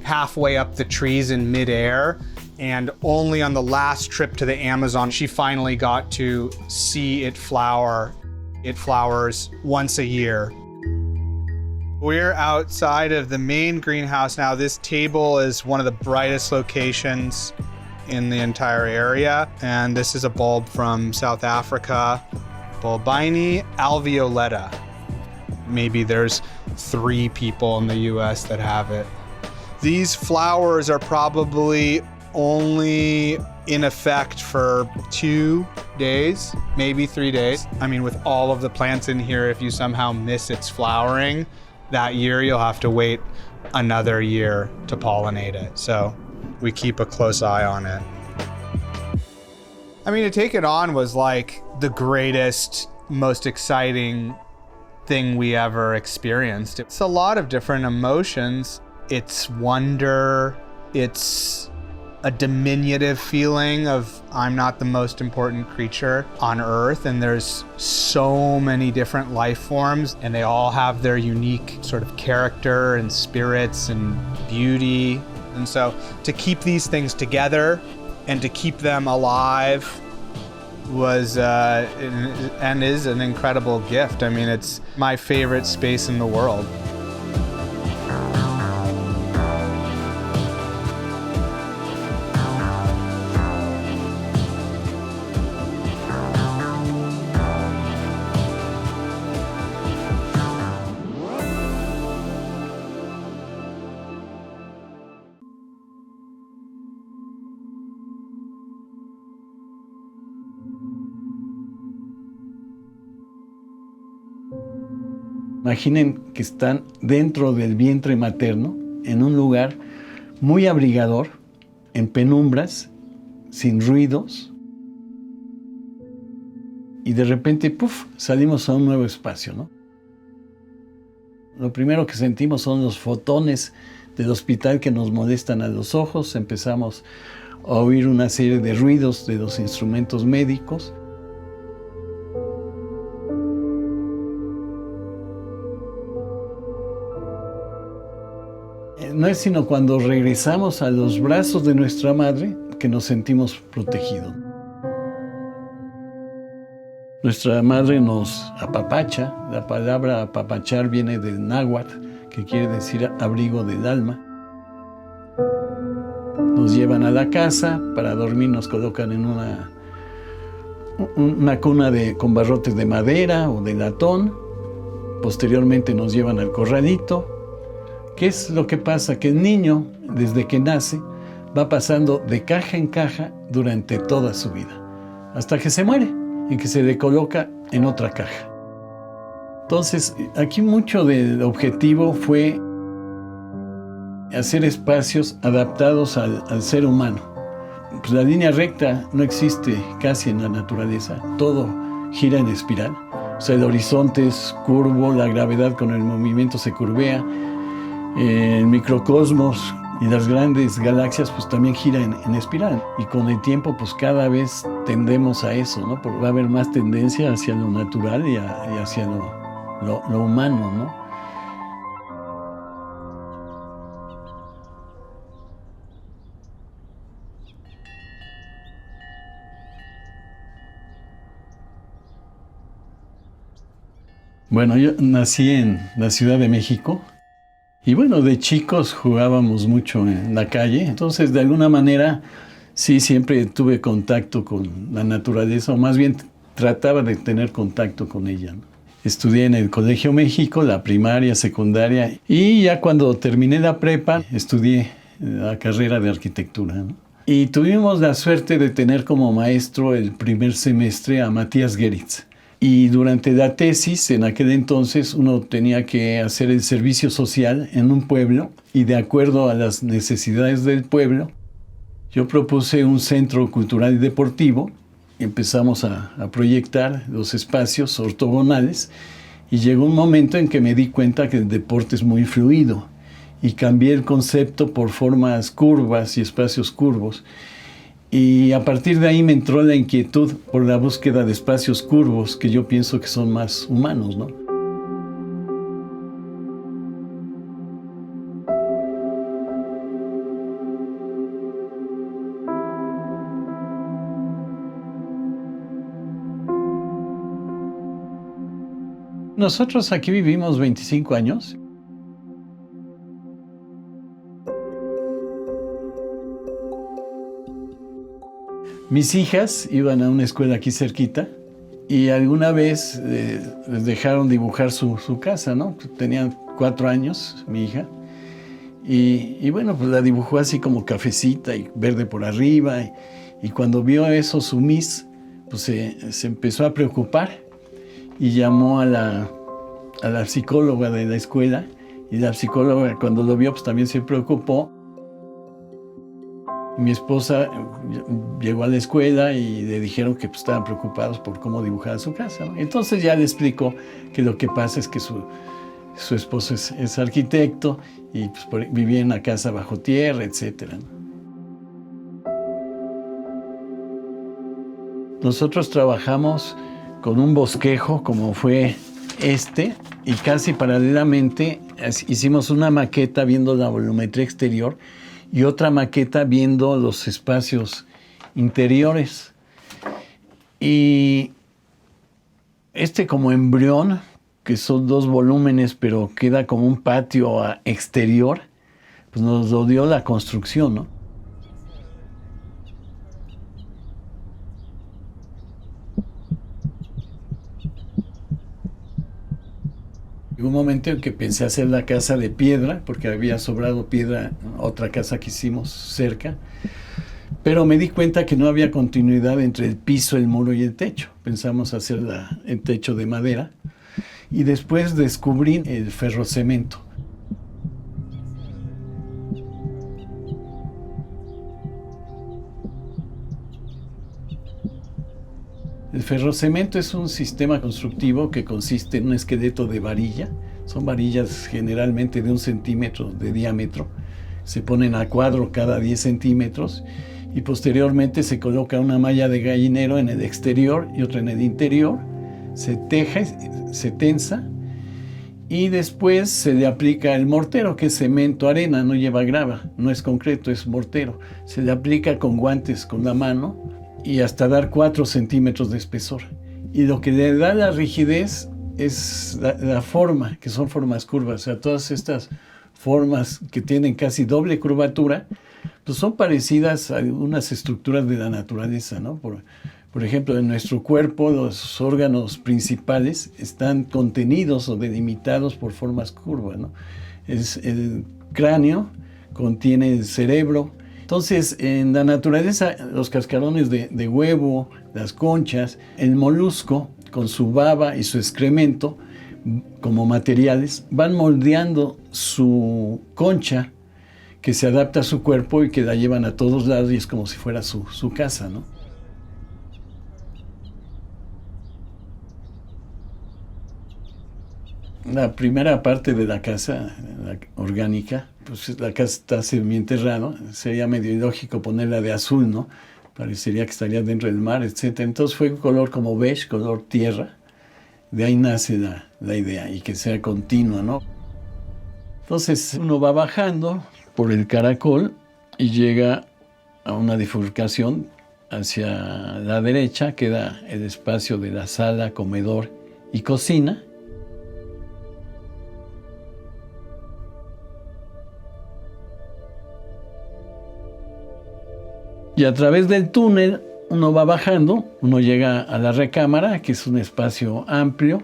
halfway up the trees in midair. And only on the last trip to the Amazon, she finally got to see it flower. It flowers once a year. We're outside of the main greenhouse now. This table is one of the brightest locations in the entire area. And this is a bulb from South Africa, Bulbini alveolata. Maybe there's 3 people in the US that have it. These flowers are probably only in effect for 2 days, maybe 3 days. I mean, with all of the plants in here, if you somehow miss its flowering that year, you'll have to wait another year to pollinate it. So we keep a close eye on it. I mean, to take it on was like the greatest, most exciting thing we ever experienced. It's a lot of different emotions. It's wonder, it's a diminutive feeling of I'm not the most important creature on Earth, and there's so many different life forms, and they all have their unique sort of character and spirits and beauty. And so to keep these things together and to keep them alive was and is an incredible gift. I mean, it's my favorite space in the world. Imaginen que están dentro del vientre materno, en un lugar muy abrigador, en penumbras, sin ruidos, y de repente, ¡puf!, salimos a un nuevo espacio, ¿no? Lo primero que sentimos son los fotones del hospital que nos molestan a los ojos. Empezamos a oír una serie de ruidos de los instrumentos médicos. No es sino cuando regresamos a los brazos de nuestra madre que nos sentimos protegidos. Nuestra madre nos apapacha. La palabra apapachar viene del náhuatl, que quiere decir abrigo del alma. Nos llevan a la casa, para dormir nos colocan en una cuna con barrotes de madera o de latón. Posteriormente nos llevan al corralito. ¿Qué es lo que pasa? Que el niño, desde que nace, va pasando de caja en caja durante toda su vida, hasta que se muere y que se le coloca en otra caja. Entonces, aquí mucho del objetivo fue hacer espacios adaptados al ser humano. Pues la línea recta no existe casi en la naturaleza, todo gira en espiral. O sea, el horizonte es curvo, la gravedad con el movimiento se curvea. El microcosmos Y las grandes galaxias pues también giran en espiral. Y con el tiempo pues cada vez tendemos a eso, ¿no? Porque va a haber más tendencia hacia lo natural y hacia lo humano, ¿no? Bueno, yo nací en la Ciudad de México y bueno, de chicos jugábamos mucho en la calle, entonces de alguna manera sí siempre tuve contacto con la naturaleza, o más bien trataba de tener contacto con ella, ¿no? Estudié en el Colegio México, la primaria, secundaria, y ya cuando terminé la prepa estudié la carrera de arquitectura, ¿no? Y tuvimos la suerte de tener como maestro el primer semestre a Matías Geritz. Y durante la tesis, en aquel entonces, uno tenía que hacer el servicio social en un pueblo y de acuerdo a las necesidades del pueblo, yo propuse un centro cultural y deportivo. Empezamos a proyectar los espacios ortogonales y llegó un momento en que me di cuenta que el deporte es muy fluido y cambié el concepto por formas curvas y espacios curvos. Y a partir de ahí me entró la inquietud por la búsqueda de espacios curvos que yo pienso que son más humanos, ¿no? Nosotros aquí vivimos 25 años. Mis hijas iban a una escuela aquí cerquita y alguna vez les dejaron dibujar su casa, ¿no? Tenían 4 años, mi hija. Y bueno, pues la dibujó así como cafecita y verde por arriba. Y cuando vio eso su miss, pues se empezó a preocupar y llamó a la psicóloga de la escuela. Y la psicóloga cuando lo vio, pues también se preocupó. Mi esposa llegó a la escuela y le dijeron que pues, estaban preocupados por cómo dibujaba su casa, ¿no? Entonces ya le explicó que lo que pasa es que su esposo es arquitecto y pues, vivía en una casa bajo tierra, etc., ¿no? Nosotros trabajamos con un bosquejo como fue este y casi paralelamente hicimos una maqueta viendo la volumetría exterior y otra maqueta viendo los espacios interiores. Y este como embrión, que son 2 volúmenes, pero queda como un patio exterior, pues nos lo dio la construcción, ¿no? Llegó un momento en que pensé hacer la casa de piedra, porque había sobrado piedra, otra casa que hicimos cerca, pero me di cuenta que no había continuidad entre el piso, el muro y el techo. Pensamos hacer el techo de madera y después descubrí el ferrocemento. El ferrocemento es un sistema constructivo que consiste en un esqueleto de varilla. Son varillas generalmente de 1 centímetro de diámetro. Se ponen a cuadro cada 10 centímetros y posteriormente se coloca una malla de gallinero en el exterior y otra en el interior. Se teja, se tensa y después se le aplica el mortero, que es cemento, arena, no lleva grava, no es concreto, es mortero. Se le aplica con guantes con la mano y hasta dar 4 centímetros de espesor. Y lo que le da la rigidez es la forma, que son formas curvas. O sea, todas estas formas que tienen casi doble curvatura, pues son parecidas a algunas estructuras de la naturaleza, ¿no? Por ejemplo, en nuestro cuerpo los órganos principales están contenidos o delimitados por formas curvas, ¿no? El cráneo contiene el cerebro. Entonces, en la naturaleza, los cascarones de huevo, las conchas, el molusco, con su baba y su excremento, como materiales, van moldeando su concha, que se adapta a su cuerpo y que la llevan a todos lados y es como si fuera su casa, ¿no? La primera parte de la casa, la orgánica, pues la casa está semienterrada, sería medio ilógico ponerla de azul, ¿no? Parecería que estaría dentro del mar, etc. Entonces fue un color como beige, color tierra. De ahí nace la idea, y que sea continua, ¿no? Entonces uno va bajando por el caracol y llega a una bifurcación. Hacia la derecha queda el espacio de la sala, comedor y cocina. Y a través del túnel uno va bajando, uno llega a la recámara, que es un espacio amplio,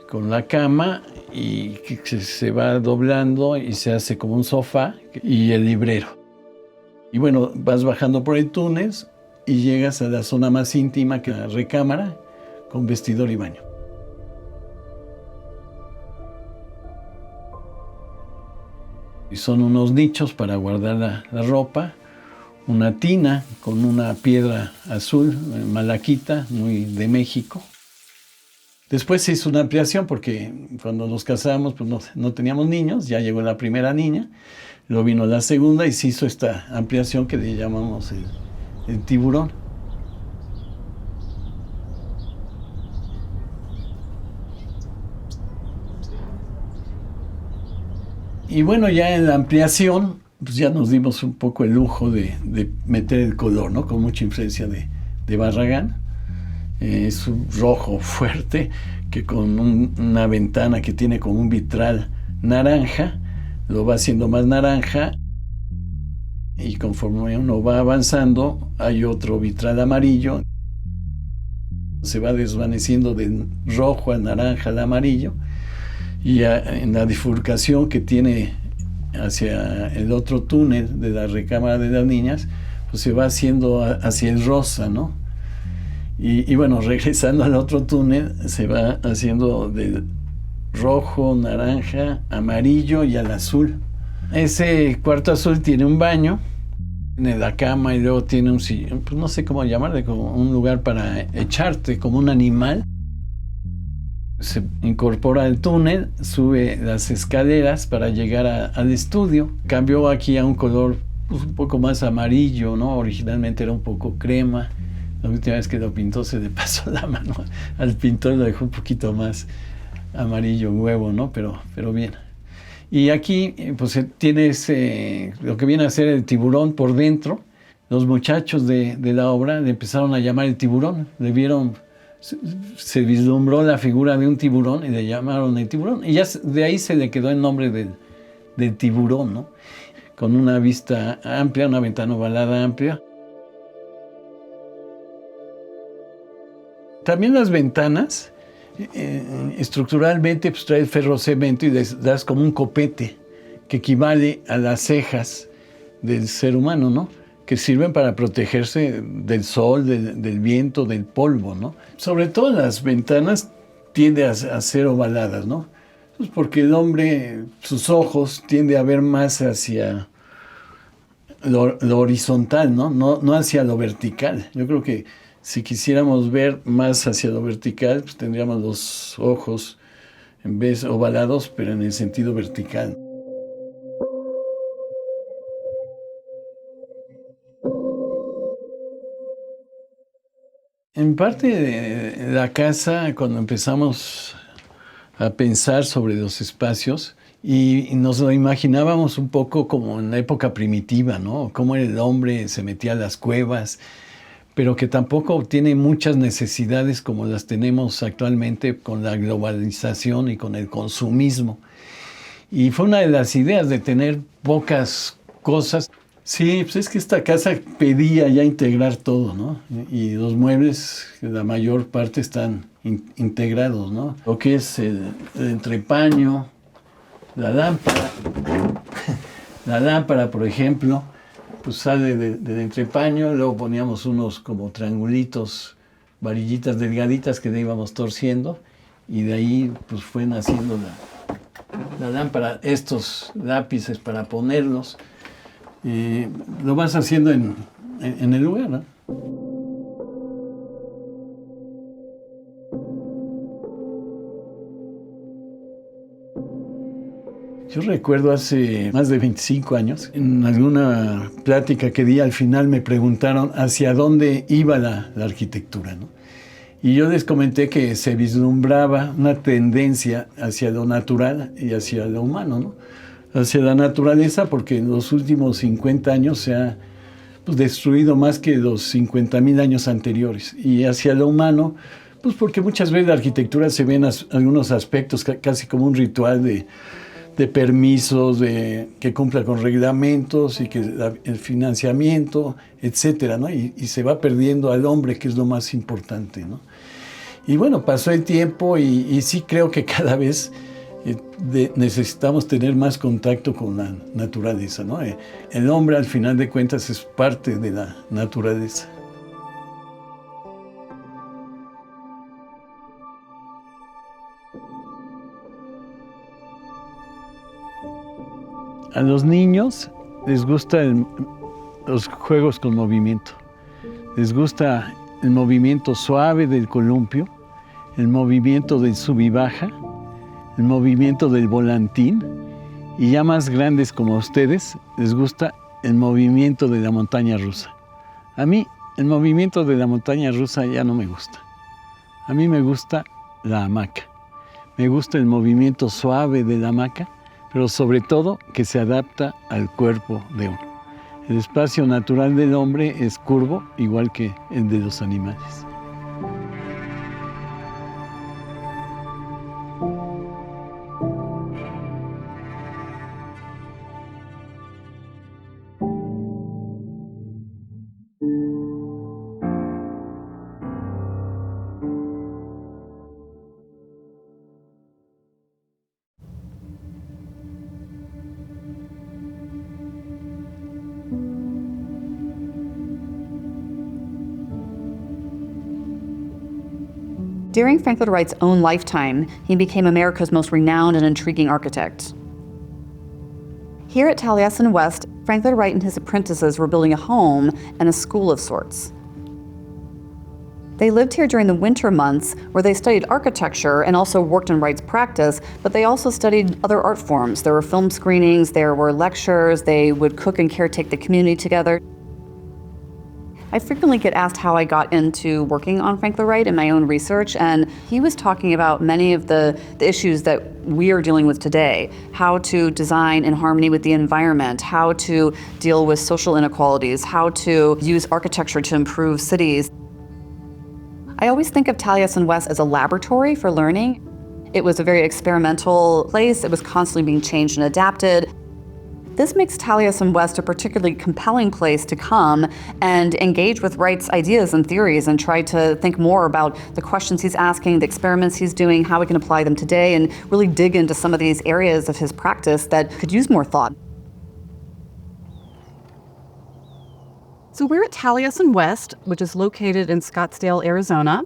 con la cama, y que se va doblando y se hace como un sofá, y el librero. Y bueno, vas bajando por el túnel y llegas a la zona más íntima, que es la recámara, con vestidor y baño. Y son unos nichos para guardar la ropa, una tina con una piedra azul, malaquita, muy de México. Después se hizo una ampliación porque cuando nos casamos pues no teníamos niños, ya llegó la primera niña, luego vino la segunda y se hizo esta ampliación que le llamamos el tiburón. Y bueno, ya en la ampliación pues ya nos dimos un poco el lujo de meter el color, ¿no? Con mucha influencia de Barragán. Es un rojo fuerte que con una ventana que tiene como un vitral naranja, lo va haciendo más naranja, y conforme uno va avanzando hay otro vitral amarillo. Se va desvaneciendo de rojo al naranja al amarillo, y en la bifurcación que tiene hacia el otro túnel de la recámara de las niñas, pues se va haciendo hacia el rosa, ¿no? Y bueno, regresando al otro túnel, se va haciendo del rojo, naranja, amarillo y al azul. Ese cuarto azul tiene un baño, tiene la cama y luego tiene un sillón, pues no sé cómo llamarle, como un lugar para echarte, como un animal. Se incorpora al túnel, sube las escaleras para llegar al estudio. Cambió aquí a un color pues, un poco más amarillo, ¿no? Originalmente era un poco crema. La última vez que lo pintó se le pasó la mano al pintor, lo dejó un poquito más amarillo huevo, ¿no? Pero bien. Y aquí pues tiene lo que viene a ser el tiburón por dentro. Los muchachos de la obra le empezaron a llamar el tiburón, le vieron. Se vislumbró la figura de un tiburón y le llamaron el tiburón. Y ya de ahí se le quedó el nombre del tiburón, ¿no? Con una vista amplia, una ventana ovalada amplia. También las ventanas, estructuralmente, pues trae ferro cemento y les das como un copete que equivale a las cejas del ser humano, ¿no? Que sirven para protegerse del sol, del viento, del polvo, ¿no? Sobre todo las ventanas tienden a ser ovaladas, ¿no? Pues porque el hombre, sus ojos tiende a ver más hacia lo horizontal, ¿no? No hacia lo vertical. Yo creo que si quisiéramos ver más hacia lo vertical, pues tendríamos los ojos en vez ovalados, pero en el sentido vertical. En parte de la casa, cuando empezamos a pensar sobre los espacios, y nos lo imaginábamos un poco como en la época primitiva, ¿no? Cómo el hombre se metía a las cuevas, pero que tampoco tiene muchas necesidades como las tenemos actualmente con la globalización y con el consumismo. Y fue una de las ideas de tener pocas cosas. Sí, pues es que esta casa pedía ya integrar todo, ¿no? Y los muebles, la mayor parte están integrados, ¿no? Lo que es el entrepaño, la lámpara. La lámpara, por ejemplo, pues sale del entrepaño, luego poníamos unos como triangulitos, varillitas delgaditas que le íbamos torciendo, y de ahí pues fue naciendo la lámpara, estos lápices para ponerlos. Lo vas haciendo en el lugar, ¿no? Yo recuerdo hace más de 25 años, en alguna plática que di, al final me preguntaron hacia dónde iba la arquitectura, ¿no? Y yo les comenté que se vislumbraba una tendencia hacia lo natural y hacia lo humano, ¿no? Hacia la naturaleza, porque en los últimos 50 años se ha destruido más que los 50,000 años anteriores. Y hacia lo humano, pues porque muchas veces la arquitectura se ve en algunos aspectos casi como un ritual de permisos, que cumpla con reglamentos y que el financiamiento, etcétera, ¿no? Y se va perdiendo al hombre, que es lo más importante, ¿no? Y bueno, pasó el tiempo y sí creo que cada vez necesitamos tener más contacto con la naturaleza, ¿no? El hombre, al final de cuentas, es parte de la naturaleza. A los niños les gustan los juegos con movimiento. Les gusta el movimiento suave del columpio, el movimiento del sub y baja, el movimiento del volantín, y ya más grandes como ustedes, les gusta el movimiento de la montaña rusa. A mí, el movimiento de la montaña rusa ya no me gusta. A mí me gusta la hamaca. Me gusta el movimiento suave de la hamaca, pero sobre todo que se adapta al cuerpo de uno. El espacio natural del hombre es curvo, igual que el de los animales. During Frank Lloyd Wright's own lifetime, he became America's most renowned and intriguing architect. Here at Taliesin West, Frank Lloyd Wright and his apprentices were building a home and a school of sorts. They lived here during the winter months, where they studied architecture and also worked in Wright's practice, but they also studied other art forms. There were film screenings, there were lectures, they would cook and caretake the community together. I frequently get asked how I got into working on Frank Lloyd Wright in my own research, and he was talking about many of the issues that we are dealing with today. How to design in harmony with the environment, how to deal with social inequalities, how to use architecture to improve cities. I always think of Taliesin West as a laboratory for learning. It was a very experimental place. It was constantly being changed and adapted. This makes Taliesin West a particularly compelling place to come and engage with Wright's ideas and theories and try to think more about the questions he's asking, the experiments he's doing, how we can apply them today, and really dig into some of these areas of his practice that could use more thought. So we're at Taliesin West, which is located in Scottsdale, Arizona.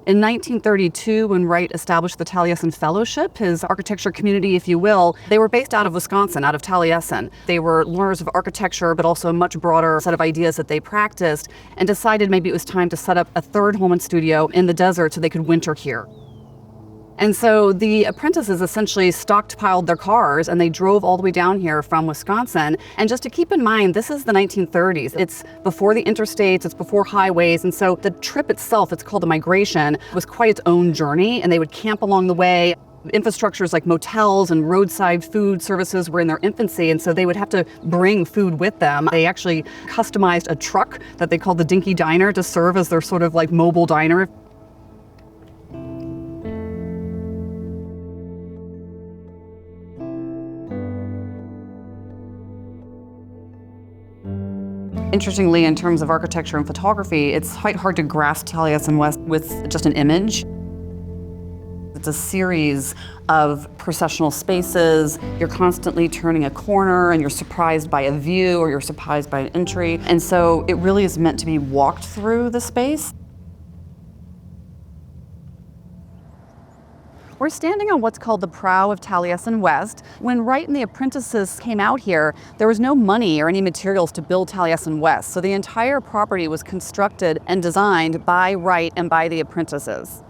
In 1932, when Wright established the Taliesin Fellowship, his architecture community, if you will, they were based out of Wisconsin, out of Taliesin. They were learners of architecture, but also a much broader set of ideas that they practiced, and decided maybe it was time to set up a third home and studio in the desert so they could winter here. And so the apprentices essentially stockpiled their cars and they drove all the way down here from Wisconsin. And just to keep in mind, this is the 1930s. It's before the interstates, it's before highways. And so the trip itself, it's called the migration, was quite its own journey. And they would camp along the way. Infrastructures like motels and roadside food services were in their infancy, and so they would have to bring food with them. They actually customized a truck that they called the Dinky Diner to serve as their sort of like mobile diner. Interestingly, in terms of architecture and photography, it's quite hard to grasp Taliesin West with just an image. It's a series of processional spaces. You're constantly turning a corner and you're surprised by a view or you're surprised by an entry. And so it really is meant to be walked through the space. We're standing on what's called the prow of Taliesin West. When Wright and the apprentices came out here, there was no money or any materials to build Taliesin West. So the entire property was constructed and designed by Wright and by the apprentices.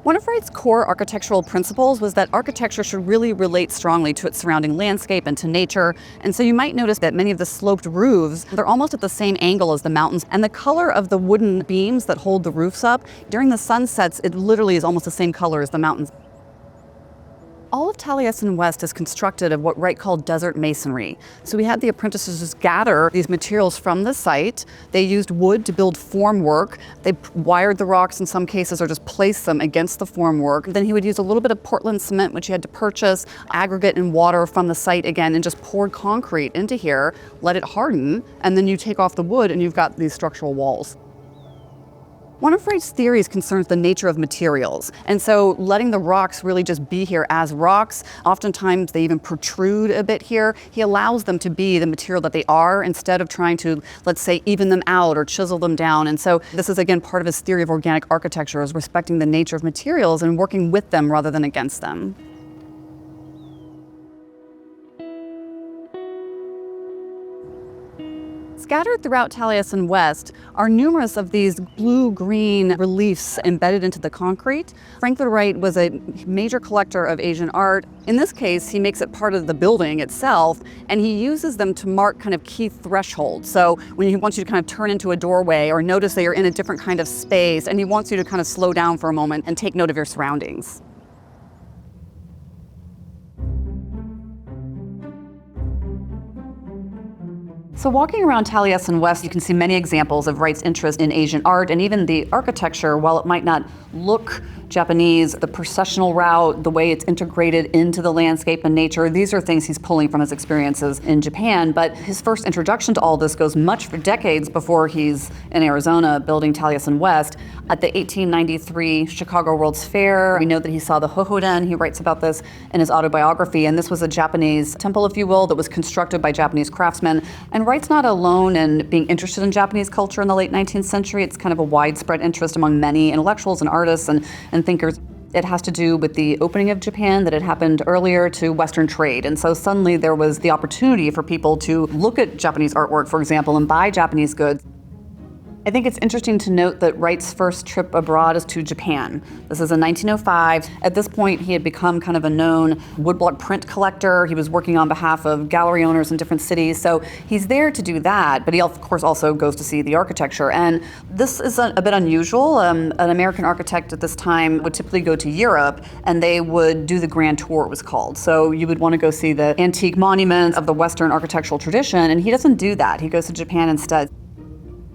One of Wright's core architectural principles was that architecture should really relate strongly to its surrounding landscape and to nature. And so you might notice that many of the sloped roofs, they're almost at the same angle as the mountains. And the color of the wooden beams that hold the roofs up, during the sunsets, it literally is almost the same color as the mountains. All of Taliesin West is constructed of what Wright called desert masonry. So we had the apprentices just gather these materials from the site. They used wood to build formwork. They wired the rocks in some cases or just placed them against the formwork. Then he would use a little bit of Portland cement, which he had to purchase, aggregate and water from the site again, and just poured concrete into here, let it harden, and then you take off the wood and you've got these structural walls. One of Wright's theories concerns the nature of materials, and so letting the rocks really just be here as rocks, oftentimes they even protrude a bit here. He allows them to be the material that they are instead of trying to, let's say, even them out or chisel them down. And so this is, again, part of his theory of organic architecture, is respecting the nature of materials and working with them rather than against them. Scattered throughout Taliesin West are numerous of these blue-green reliefs embedded into the concrete. Frank Lloyd Wright was a major collector of Asian art. In this case, he makes it part of the building itself, and he uses them to mark kind of key thresholds. So when he wants you to kind of turn into a doorway or notice that you're in a different kind of space, and he wants you to kind of slow down for a moment and take note of your surroundings. So walking around Taliesin West, you can see many examples of Wright's interest in Asian art, and even the architecture, while it might not look Japanese, the processional route, the way it's integrated into the landscape and nature, these are things he's pulling from his experiences in Japan. But his first introduction to all this goes much for decades before he's in Arizona building Taliesin West. At the 1893 Chicago World's Fair, we know that he saw the Hohoden. He writes about this in his autobiography, and this was a Japanese temple, if you will, that was constructed by Japanese craftsmen. And Wright's not alone in being interested in Japanese culture in the late 19th century. It's kind of a widespread interest among many intellectuals and artists and thinkers. It has to do with the opening of Japan that had happened earlier to Western trade. And so suddenly there was the opportunity for people to look at Japanese artwork, for example, and buy Japanese goods. I think it's interesting to note that Wright's first trip abroad is to Japan. This is in 1905. At this point, he had become kind of a known woodblock print collector. He was working on behalf of gallery owners in different cities. So he's there to do that, but he of course also goes to see the architecture. And this is a bit unusual. An American architect at this time would typically go to Europe, and they would do the Grand Tour, it was called. So you would want to go see the antique monuments of the Western architectural tradition, and he doesn't do that. He goes to Japan instead.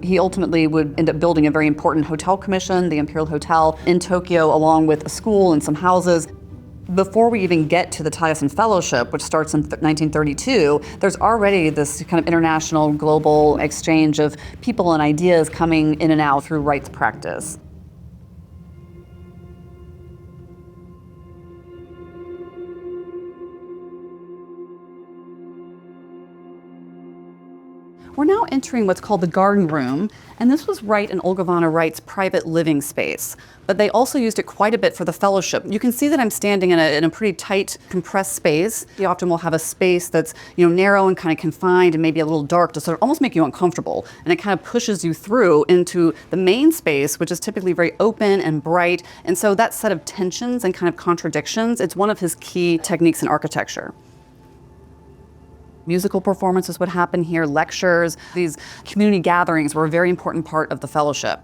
He ultimately would end up building a very important hotel commission, the Imperial Hotel in Tokyo, along with a school and some houses. Before we even get to the Taliesin Fellowship, which starts in 1932, there's already this kind of international global exchange of people and ideas coming in and out through Wright's practice. We're now entering what's called the garden room, and this was Wright and Olgivanna Wright's private living space. But they also used it quite a bit for the fellowship. You can see that I'm standing in a pretty tight, compressed space. You often will have a space that's narrow and kind of confined and maybe a little dark to sort of almost make you uncomfortable. And it kind of pushes you through into the main space, which is typically very open and bright. And so that set of tensions and kind of contradictions, it's one of his key techniques in architecture. Musical performances would happen here, lectures. These community gatherings were a very important part of the fellowship.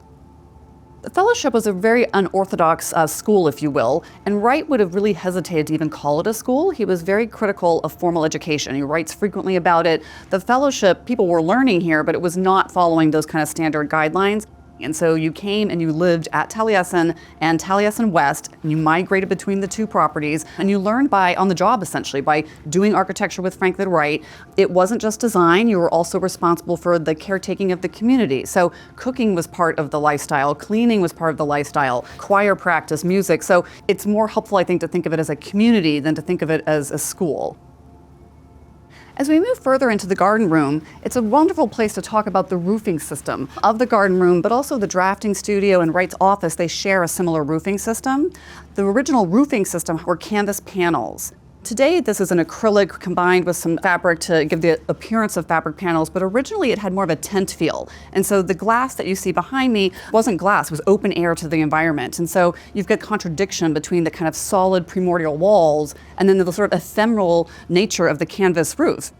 The fellowship was a very unorthodox school, if you will, and Wright would have really hesitated to even call it a school. He was very critical of formal education. He writes frequently about it. The fellowship, people were learning here, but it was not following those kind of standard guidelines. And so you came and you lived at Taliesin and Taliesin West, and you migrated between the two properties, and you learned on the job, essentially, by doing architecture with Frank Lloyd Wright. It wasn't just design, you were also responsible for the caretaking of the community. So cooking was part of the lifestyle, cleaning was part of the lifestyle, choir practice, music. So it's more helpful, I think, to think of it as a community than to think of it as a school. As we move further into the garden room, it's a wonderful place to talk about the roofing system of the garden room, but also the drafting studio and Wright's office. They share a similar roofing system. The original roofing system were canvas panels. Today, this is an acrylic combined with some fabric to give the appearance of fabric panels, but originally it had more of a tent feel. And so the glass that you see behind me wasn't glass, it was open air to the environment. And so you've got contradiction between the kind of solid primordial walls and then the sort of ephemeral nature of the canvas roof.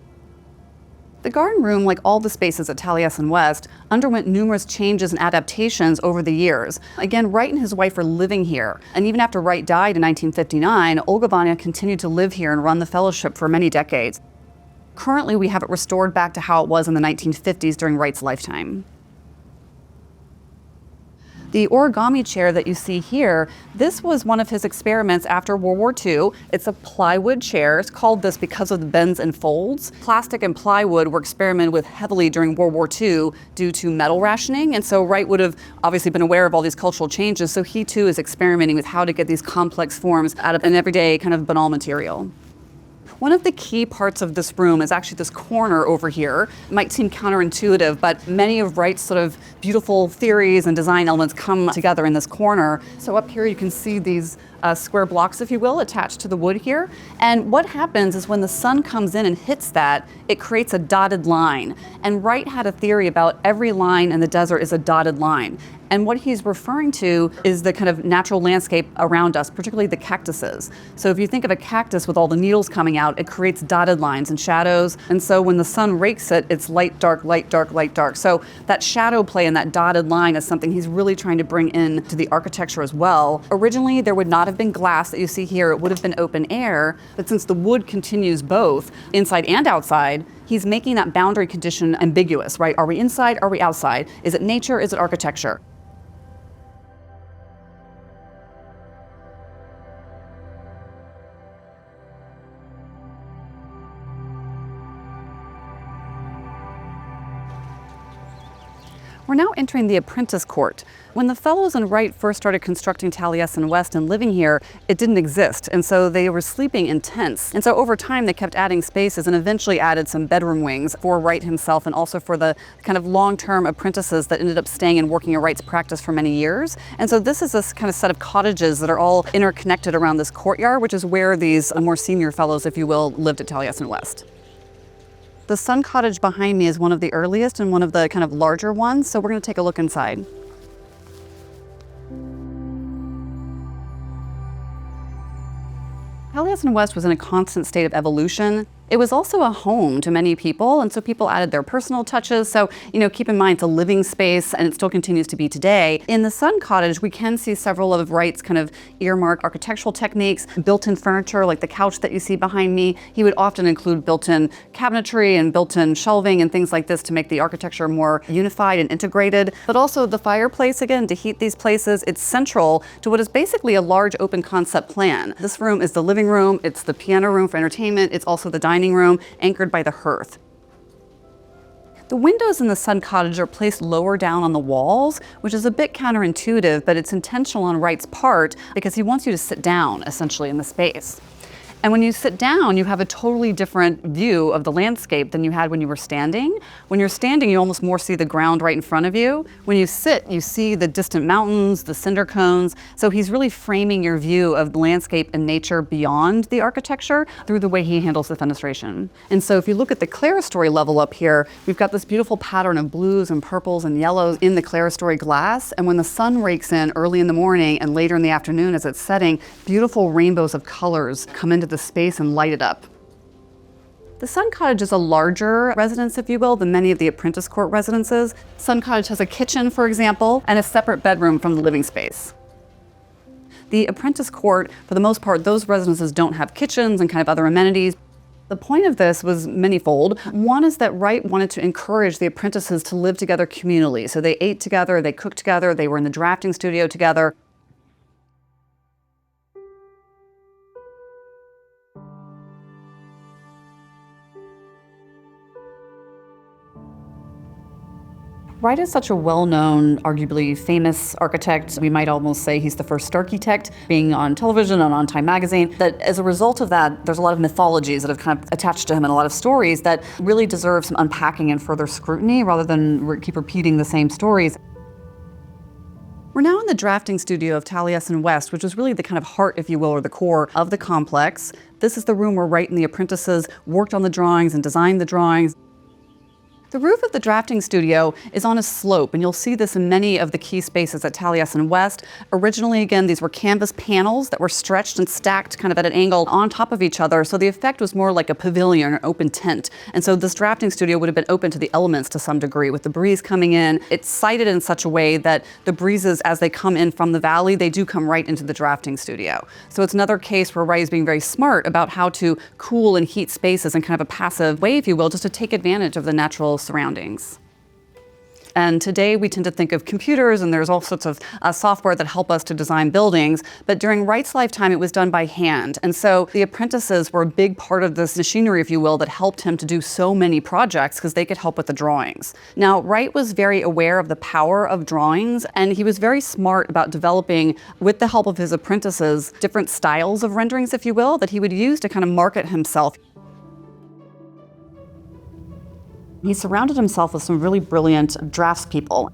The garden room, like all the spaces at Taliesin West, underwent numerous changes and adaptations over the years. Again, Wright and his wife are living here. And even after Wright died in 1959, Olga Vanya continued to live here and run the fellowship for many decades. Currently, we have it restored back to how it was in the 1950s during Wright's lifetime. The origami chair that you see here, this was one of his experiments after World War II. It's a plywood chair. It's called this because of the bends and folds. Plastic and plywood were experimented with heavily during World War II due to metal rationing. And so Wright would have obviously been aware of all these cultural changes. So he too is experimenting with how to get these complex forms out of an everyday kind of banal material. One of the key parts of this room is actually this corner over here. It might seem counterintuitive, but many of Wright's sort of beautiful theories and design elements come together in this corner. So up here you can see these square blocks, if you will, attached to the wood here. And what happens is when the sun comes in and hits that, it creates a dotted line. And Wright had a theory about every line in the desert is a dotted line. And what he's referring to is the kind of natural landscape around us, particularly the cactuses. So if you think of a cactus with all the needles coming out, it creates dotted lines and shadows. And so when the sun rakes it, it's light, dark, light, dark, light, dark. So that shadow play and that dotted line is something he's really trying to bring in to the architecture as well. Originally, there would not have been glass that you see here. It would have been open air. But since the wood continues both inside and outside, he's making that boundary condition ambiguous, right? Are we inside? Are we outside? Is it nature? Is it architecture? We're now entering the apprentice court. When the fellows and Wright first started constructing Taliesin West and living here, it didn't exist, and so they were sleeping in tents. And so over time, they kept adding spaces and eventually added some bedroom wings for Wright himself and also for the kind of long-term apprentices that ended up staying and working at Wright's practice for many years. And so this is this kind of set of cottages that are all interconnected around this courtyard, which is where these more senior fellows, if you will, lived at Taliesin West. The sun cottage behind me is one of the earliest and one of the kind of larger ones, so we're going to take a look inside. Taliesin West was in a constant state of evolution. It was also a home to many people, and so people added their personal touches. So, keep in mind it's a living space, and it still continues to be today. In the Sun Cottage, we can see several of Wright's kind of earmarked architectural techniques, built-in furniture, like the couch that you see behind me. He would often include built-in cabinetry and built-in shelving and things like this to make the architecture more unified and integrated. But also the fireplace, again, to heat these places, it's central to what is basically a large open concept plan. This room is the living room, it's the piano room for entertainment, it's also the dining room anchored by the hearth. The windows in the Sun Cottage are placed lower down on the walls, which is a bit counterintuitive, but it's intentional on Wright's part because he wants you to sit down, essentially, in the space. And when you sit down, you have a totally different view of the landscape than you had when you were standing. When you're standing, you almost more see the ground right in front of you. When you sit, you see the distant mountains, the cinder cones. So he's really framing your view of the landscape and nature beyond the architecture through the way he handles the fenestration. And so if you look at the clerestory level up here, we've got this beautiful pattern of blues and purples and yellows in the clerestory glass. And when the sun rakes in early in the morning and later in the afternoon as it's setting, beautiful rainbows of colors come into the space and light it up. The Sun Cottage is a larger residence, if you will, than many of the apprentice court residences. Sun Cottage has a kitchen, for example, and a separate bedroom from the living space. The apprentice court, for the most part, those residences don't have kitchens and kind of other amenities. The point of this was manyfold. One is that Wright wanted to encourage the apprentices to live together communally. So they ate together, they cooked together, they were in the drafting studio together. Wright is such a well-known, arguably famous architect. We might almost say he's the first Starchitect, being on television and on Time magazine, that as a result of that, there's a lot of mythologies that have kind of attached to him and a lot of stories that really deserve some unpacking and further scrutiny rather than keep repeating the same stories. We're now in the drafting studio of Taliesin West, which is really the kind of heart, if you will, or the core of the complex. This is the room where Wright and the apprentices worked on the drawings and designed the drawings. The roof of the drafting studio is on a slope, and you'll see this in many of the key spaces at Taliesin West. Originally, again, these were canvas panels that were stretched and stacked kind of at an angle on top of each other, so the effect was more like a pavilion or an open tent. And so this drafting studio would have been open to the elements to some degree, with the breeze coming in. It's sited in such a way that the breezes, as they come in from the valley, they do come right into the drafting studio. So it's another case where Wright is being very smart about how to cool and heat spaces in kind of a passive way, if you will, just to take advantage of the natural surroundings. And today we tend to think of computers, and there's all sorts of software that help us to design buildings. But during Wright's lifetime, it was done by hand. And so the apprentices were a big part of this machinery, if you will, that helped him to do so many projects because they could help with the drawings. Now, Wright was very aware of the power of drawings, and he was very smart about developing, with the help of his apprentices, different styles of renderings, if you will, that he would use to kind of market himself. He surrounded himself with some really brilliant draftspeople.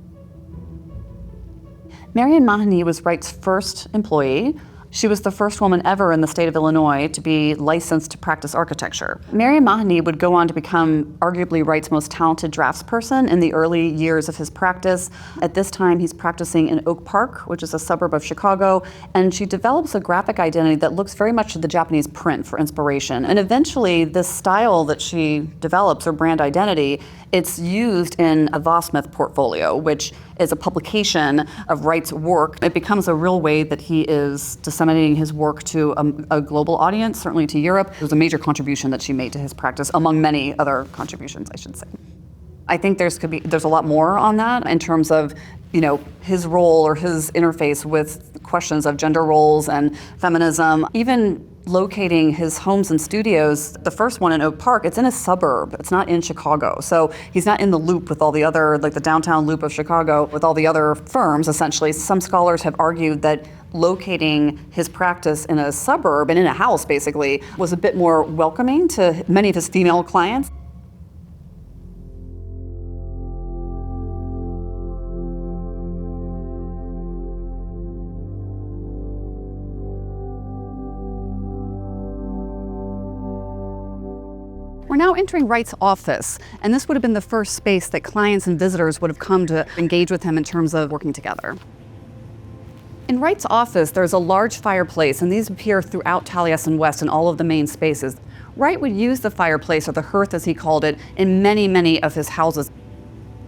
Marion Mahoney was Wright's first employee. She was the first woman ever in the state of Illinois to be licensed to practice architecture. Marion Mahoney would go on to become arguably Wright's most talented draftsperson in the early years of his practice. At this time, he's practicing in Oak Park, which is a suburb of Chicago, and she develops a graphic identity that looks very much to the Japanese print for inspiration. And eventually, this style that she develops, or brand identity, it's used in a Vossmith portfolio, which is a publication of Wright's work. It becomes a real way that he is disseminating his work to a global audience, certainly to Europe. It was a major contribution that she made to his practice, among many other contributions, I should say. I think there's a lot more on that in terms of, his role or his interface with questions of gender roles and feminism. Even locating his homes and studios, the first one in Oak Park, it's in a suburb. It's not in Chicago. So he's not in the loop with all the other, like the downtown loop of Chicago, with all the other firms, essentially. Some scholars have argued that locating his practice in a suburb and in a house, basically, was a bit more welcoming to many of his female clients. We're now entering Wright's office, and this would have been the first space that clients and visitors would have come to engage with him in terms of working together. In Wright's office, there's a large fireplace, and these appear throughout Taliesin West in all of the main spaces. Wright would use the fireplace, or the hearth as he called it, in many, many of his houses.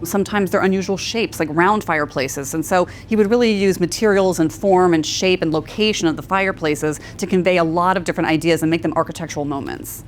Sometimes they're unusual shapes, like round fireplaces, and so he would really use materials and form and shape and location of the fireplaces to convey a lot of different ideas and make them architectural moments.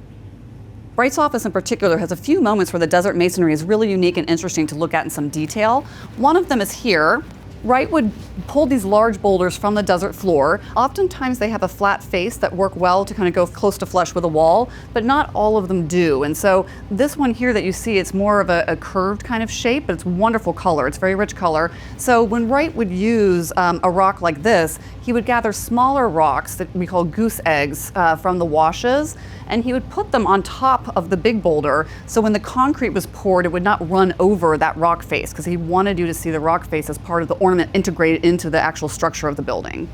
Wright's office in particular has a few moments where the desert masonry is really unique and interesting to look at in some detail. One of them is here. Wright would pull these large boulders from the desert floor. Oftentimes they have a flat face that work well to kind of go close to flush with a wall, but not all of them do. And so this one here that you see, it's more of a curved kind of shape, but it's wonderful color. It's very rich color. So when Wright would use a rock like this, he would gather smaller rocks that we call goose eggs from the washes, and he would put them on top of the big boulder, so when the concrete was poured, it would not run over that rock face, because he wanted you to see the rock face as part of the ornament integrated into the actual structure of the building.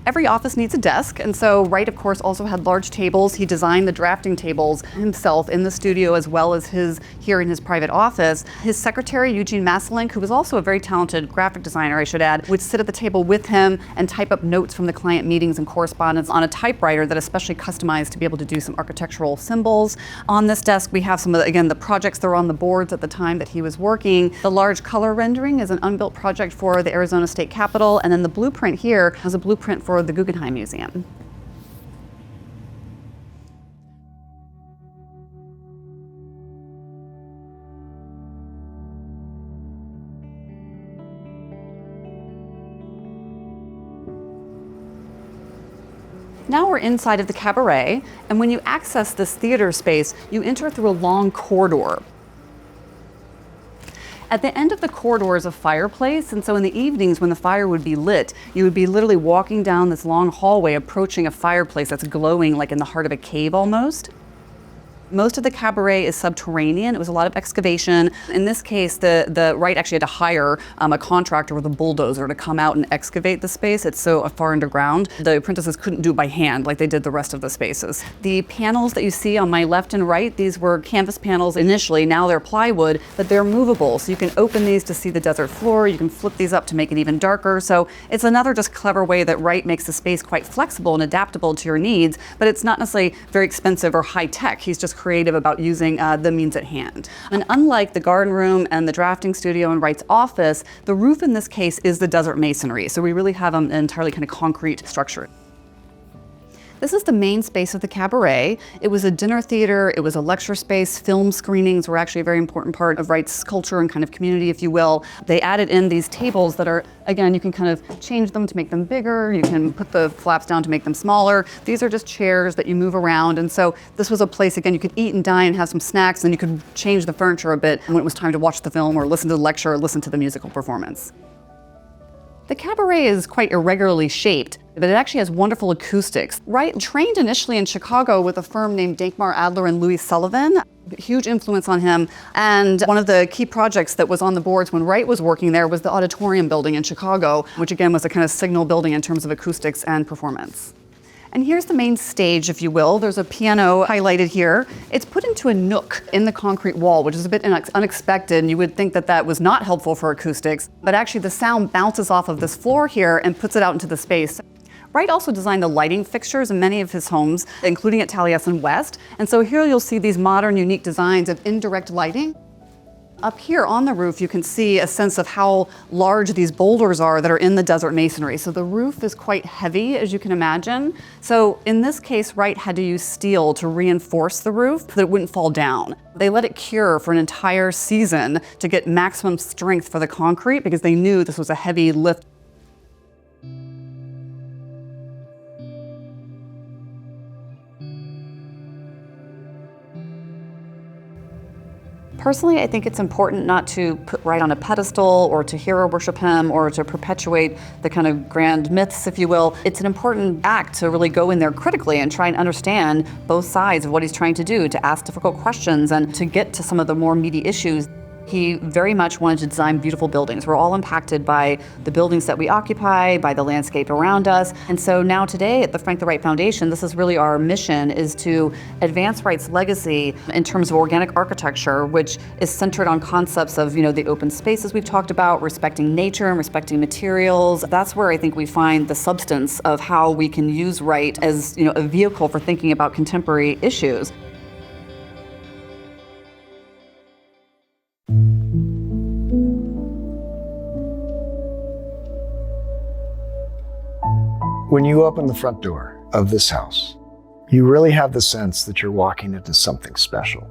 Every office needs a desk, and so Wright, of course, also had large tables. He designed the drafting tables himself in the studio, as well as here in his private office. His secretary, Eugene Maslink, who was also a very talented graphic designer, I should add, would sit at the table with him and type up notes from the client meetings and correspondence on a typewriter that is especially customized to be able to do some architectural symbols. On this desk, we have some of the projects that were on the boards at the time that he was working. The large color rendering is an unbuilt project for the Arizona State Capitol, and then the blueprint here is a blueprint for the Guggenheim Museum. Now we're inside of the cabaret, and when you access this theater space, you enter through a long corridor. At the end of the corridor is a fireplace, and so in the evenings when the fire would be lit, you would be literally walking down this long hallway approaching a fireplace that's glowing like in the heart of a cave almost. Most of the cabaret is subterranean. It was a lot of excavation. In this case, the Wright actually had to hire a contractor with a bulldozer to come out and excavate the space. It's so far underground. The apprentices couldn't do it by hand like they did the rest of the spaces. The panels that you see on my left and right, these were canvas panels initially. Now they're plywood, but they're movable. So you can open these to see the desert floor. You can flip these up to make it even darker. So it's another just clever way that Wright makes the space quite flexible and adaptable to your needs, but it's not necessarily very expensive or high tech. He's just creative about using the means at hand. And unlike the garden room and the drafting studio and Wright's office, the roof in this case is the desert masonry. So we really have an entirely kind of concrete structure. This is the main space of the cabaret. It was a dinner theater, it was a lecture space. Film screenings were actually a very important part of Wright's culture and kind of community, if you will. They added in these tables that are, again, you can kind of change them to make them bigger. You can put the flaps down to make them smaller. These are just chairs that you move around. And so this was a place, again, you could eat and dine and have some snacks, and you could change the furniture a bit when it was time to watch the film or listen to the lecture or listen to the musical performance. The cabaret is quite irregularly shaped, but it actually has wonderful acoustics. Wright trained initially in Chicago with a firm named Dankmar Adler and Louis Sullivan. Huge influence on him. And one of the key projects that was on the boards when Wright was working there was the auditorium building in Chicago, which again was a kind of signal building in terms of acoustics and performance. And here's the main stage, if you will. There's a piano highlighted here. It's put into a nook in the concrete wall, which is a bit unexpected, and you would think that that was not helpful for acoustics, but actually the sound bounces off of this floor here and puts it out into the space. Wright also designed the lighting fixtures in many of his homes, including at Taliesin West. And so here you'll see these modern, unique designs of indirect lighting. Up here on the roof, you can see a sense of how large these boulders are that are in the desert masonry. So the roof is quite heavy, as you can imagine. So in this case, Wright had to use steel to reinforce the roof so that it wouldn't fall down. They let it cure for an entire season to get maximum strength for the concrete because they knew this was a heavy lift. Personally, I think it's important not to put Wright on a pedestal or to hero worship him or to perpetuate the kind of grand myths, if you will. It's an important act to really go in there critically and try and understand both sides of what he's trying to do, to ask difficult questions and to get to some of the more meaty issues. He very much wanted to design beautiful buildings. We're all impacted by the buildings that we occupy, by the landscape around us. And so now today at the Frank Lloyd Wright Foundation, this is really our mission, is to advance Wright's legacy in terms of organic architecture, which is centered on concepts of, the open spaces we've talked about, respecting nature and respecting materials. That's where I think we find the substance of how we can use Wright as, a vehicle for thinking about contemporary issues. When you open the front door of this house, you really have the sense that you're walking into something special.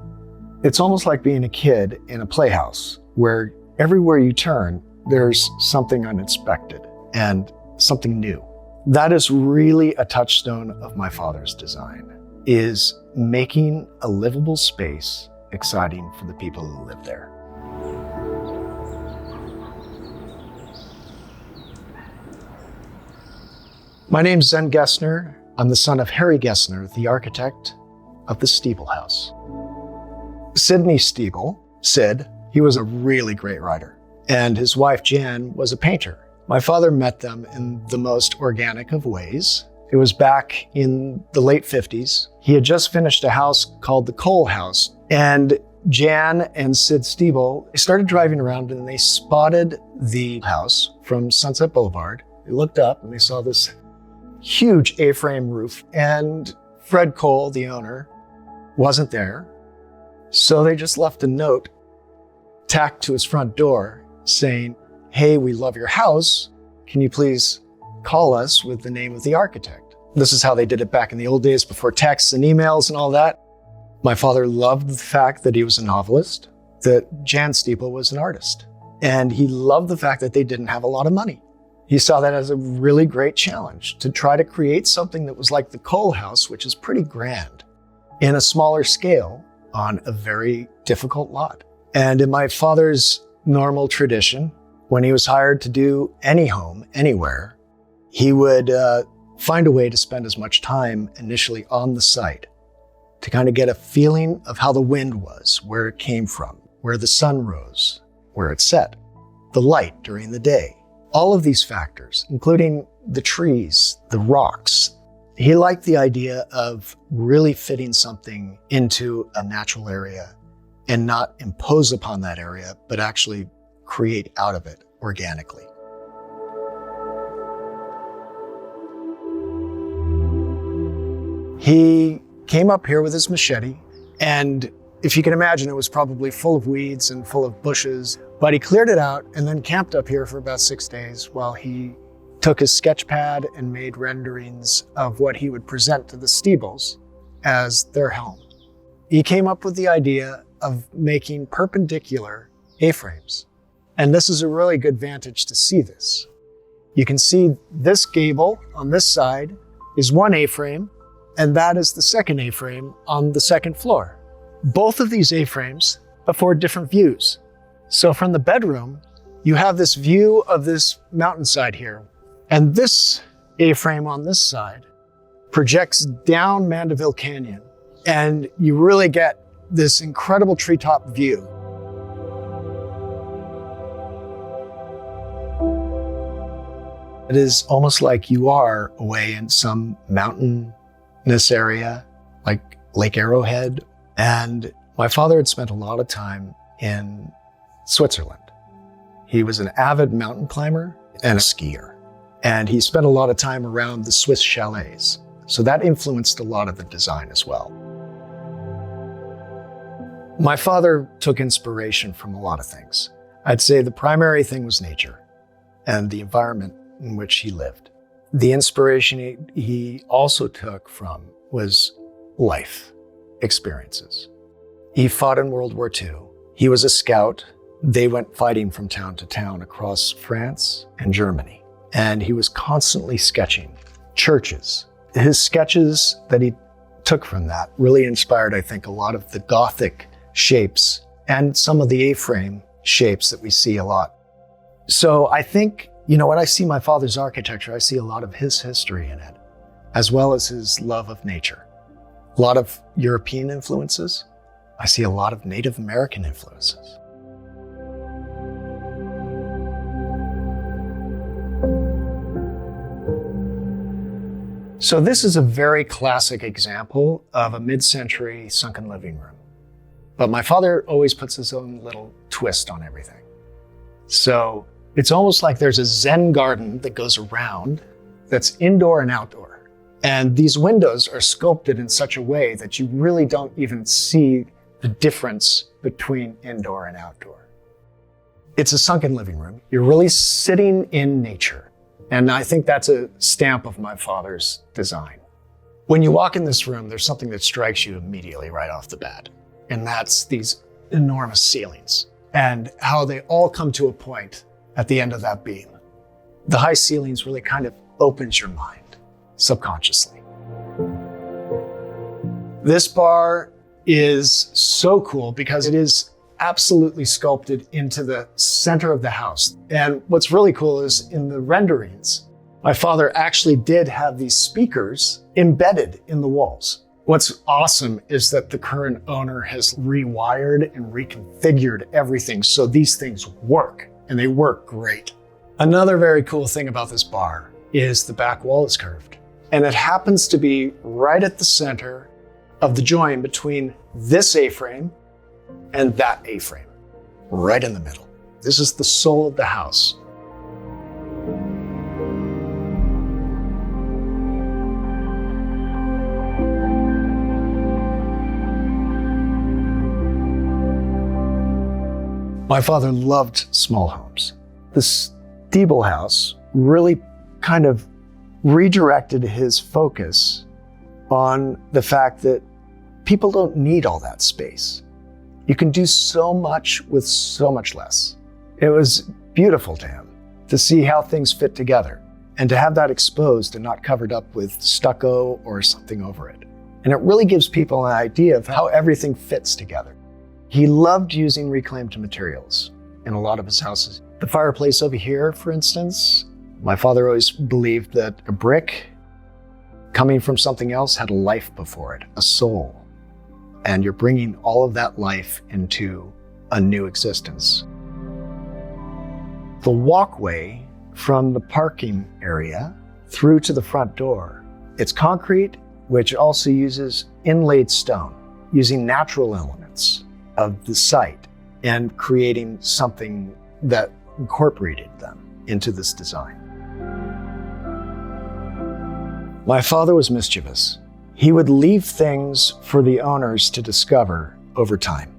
It's almost like being a kid in a playhouse where everywhere you turn, there's something unexpected and something new. That is really a touchstone of my father's design, is making a livable space exciting for the people who live there. My name's Zen Gessner. I'm the son of Harry Gessner, the architect of the Steeple House. Sidney Steeple, Sid, he was a really great writer, and his wife Jan was a painter. My father met them in the most organic of ways. It was back in the late 50s. He had just finished a house called the Cole House, and Jan and Sid Steeple started driving around and they spotted the house from Sunset Boulevard. They looked up and they saw this huge A-frame roof, and Fred Cole, the owner, wasn't there. So they just left a note tacked to his front door saying, "Hey, we love your house. Can you please call us with the name of the architect?" This is how they did it back in the old days before texts and emails and all that. My father loved the fact that he was a novelist, that Jan Steeple was an artist, and he loved the fact that they didn't have a lot of money. He saw that as a really great challenge to try to create something that was like the Cole House, which is pretty grand, in a smaller scale on a very difficult lot. And in my father's normal tradition, when he was hired to do any home, anywhere, he would find a way to spend as much time initially on the site to kind of get a feeling of how the wind was, where it came from, where the sun rose, where it set, the light during the day. All of these factors, including the trees, the rocks. He liked the idea of really fitting something into a natural area and not impose upon that area, but actually create out of it organically. He came up here with his machete, and if you can imagine, it was probably full of weeds and full of bushes, but he cleared it out and then camped up here for about 6 days while he took his sketch pad and made renderings of what he would present to the Steebles as their home. He came up with the idea of making perpendicular A-frames. And this is a really good vantage to see this. You can see this gable on this side is one A-frame, and that is the second A-frame on the second floor. Both of these A-frames afford different views. So from the bedroom, you have this view of this mountainside here, and this A-frame on this side projects down Mandeville Canyon, and you really get this incredible treetop view. It is almost like you are away in some mountainous area, like Lake Arrowhead. And my father had spent a lot of time in Switzerland. He was an avid mountain climber and a skier. And he spent a lot of time around the Swiss chalets. So that influenced a lot of the design as well. My father took inspiration from a lot of things. I'd say the primary thing was nature and the environment in which he lived. The inspiration he also took from was life experiences. He fought in World War II. He was a scout. They went fighting from town to town across France and Germany. And he was constantly sketching churches. His sketches that he took from that really inspired, I think, a lot of the Gothic shapes and some of the A-frame shapes that we see a lot. So I think, when I see my father's architecture, I see a lot of his history in it, as well as his love of nature. A lot of European influences. I see a lot of Native American influences. So this is a very classic example of a mid-century sunken living room. But my father always puts his own little twist on everything. So it's almost like there's a Zen garden that goes around that's indoor and outdoor. And these windows are sculpted in such a way that you really don't even see the difference between indoor and outdoor. It's a sunken living room. You're really sitting in nature. And I think that's a stamp of my father's design. When you walk in this room, there's something that strikes you immediately right off the bat. And that's these enormous ceilings and how they all come to a point at the end of that beam. The high ceilings really kind of opens your mind subconsciously. This bar is so cool because it is absolutely sculpted into the center of the house. And what's really cool is in the renderings, my father actually did have these speakers embedded in the walls. What's awesome is that the current owner has rewired and reconfigured everything so these things work, and they work great. Another very cool thing about this bar is the back wall is curved, and it happens to be right at the center of the join between this A-frame and that A-frame, right in the middle. This is the soul of the house. My father loved small homes. The Steeble house really kind of redirected his focus on the fact that people don't need all that space. You can do so much with so much less. It was beautiful to him to see how things fit together and to have that exposed and not covered up with stucco or something over it. And it really gives people an idea of how everything fits together. He loved using reclaimed materials in a lot of his houses. The fireplace over here, for instance, my father always believed that a brick coming from something else had a life before it, a soul. and you're bringing all of that life into a new existence. The walkway from the parking area through to the front door, it's concrete, which also uses inlaid stone, using natural elements of the site and creating something that incorporated them into this design. My father was mischievous. He would leave things for the owners to discover over time.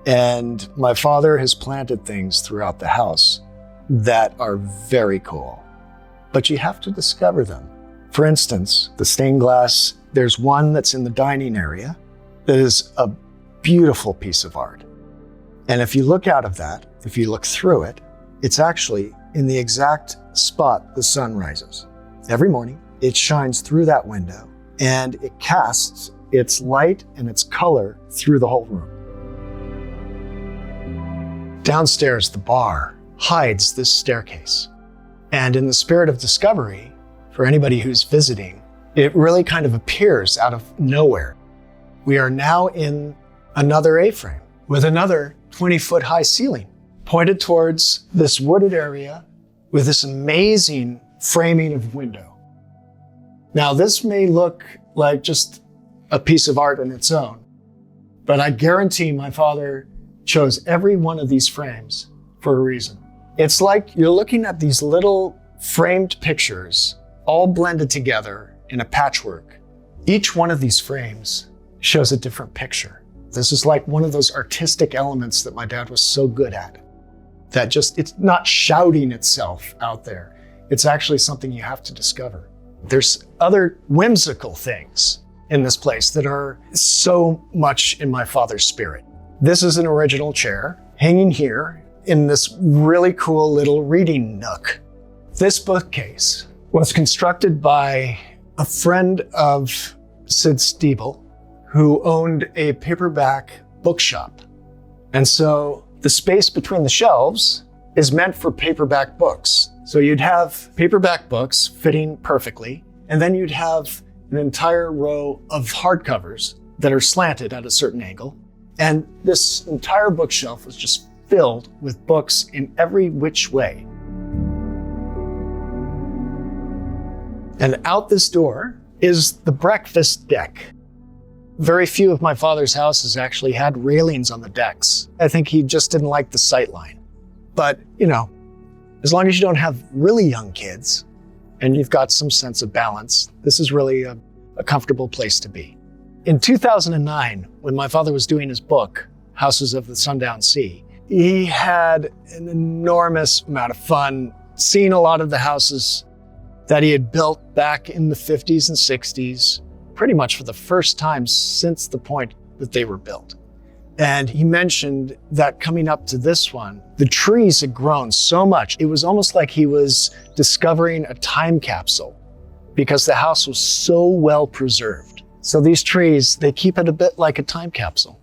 And my father has planted things throughout the house that are very cool, but you have to discover them. For instance, the stained glass, there's one that's in the dining area that is a beautiful piece of art. And if you look out of that, if you look through it, it's actually in the exact spot the sun rises. Every morning, it shines through that window and it casts its light and its color through the whole room. Downstairs, the bar hides this staircase. And in the spirit of discovery, for anybody who's visiting, it really kind of appears out of nowhere. We are now in another A-frame with another 20-foot high ceiling pointed towards this wooded area with this amazing framing of window. Now, this may look like just a piece of art on its own, but I guarantee my father chose every one of these frames for a reason. It's like you're looking at these little framed pictures all blended together in a patchwork. Each one of these frames shows a different picture. This is like one of those artistic elements that my dad was so good at, that just, it's not shouting itself out there. It's actually something you have to discover. There's other whimsical things in this place that are so much in my father's spirit. This is an original chair hanging here in this really cool little reading nook. This bookcase was constructed by a friend of Sid Stiebel, who owned a paperback bookshop. And so the space between the shelves is meant for paperback books. So you'd have paperback books fitting perfectly, and then you'd have an entire row of hardcovers that are slanted at a certain angle. And this entire bookshelf was just filled with books in every which way. And out this door is the breakfast deck. Very few of my father's houses actually had railings on the decks. I think he just didn't like the sight line. But, you know, as long as you don't have really young kids and you've got some sense of balance, this is really a comfortable place to be. In 2009, when my father was doing his book, Houses of the Sundown Sea, he had an enormous amount of fun seeing a lot of the houses that he had built back in the 50s and 60s, pretty much for the first time since the point that they were built. And he mentioned that coming up to this one, the trees had grown so much, it was almost like he was discovering a time capsule because the house was so well preserved. So these trees, they keep it a bit like a time capsule.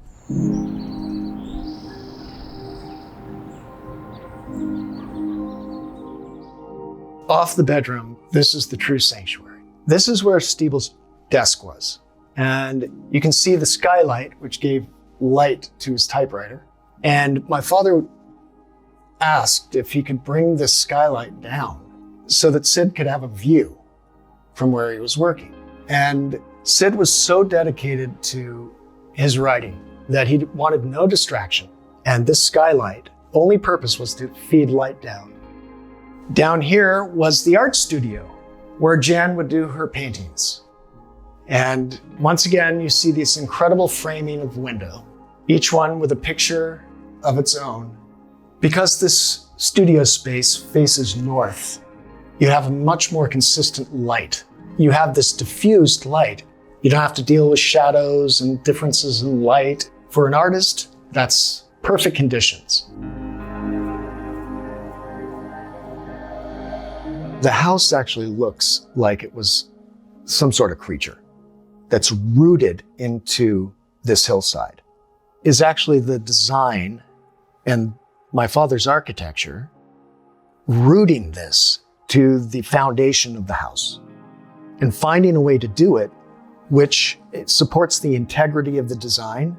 Off the bedroom, this is the true sanctuary. This is where Stiebel's desk was. And you can see the skylight, which gave light to his typewriter. And my father asked if he could bring this skylight down so that Sid could have a view from where he was working. And Sid was so dedicated to his writing that he wanted no distraction. And this skylight, only purpose was to feed light down. Down here was the art studio where Jan would do her paintings. And once again, you see this incredible framing of window, each one with a picture of its own. Because this studio space faces north, you have a much more consistent light. You have this diffused light. You don't have to deal with shadows and differences in light. For an artist, that's perfect conditions. The house actually looks like it was some sort of creature that's rooted into this hillside. Is actually the design and my father's architecture rooting this to the foundation of the house and finding a way to do it which it supports the integrity of the design,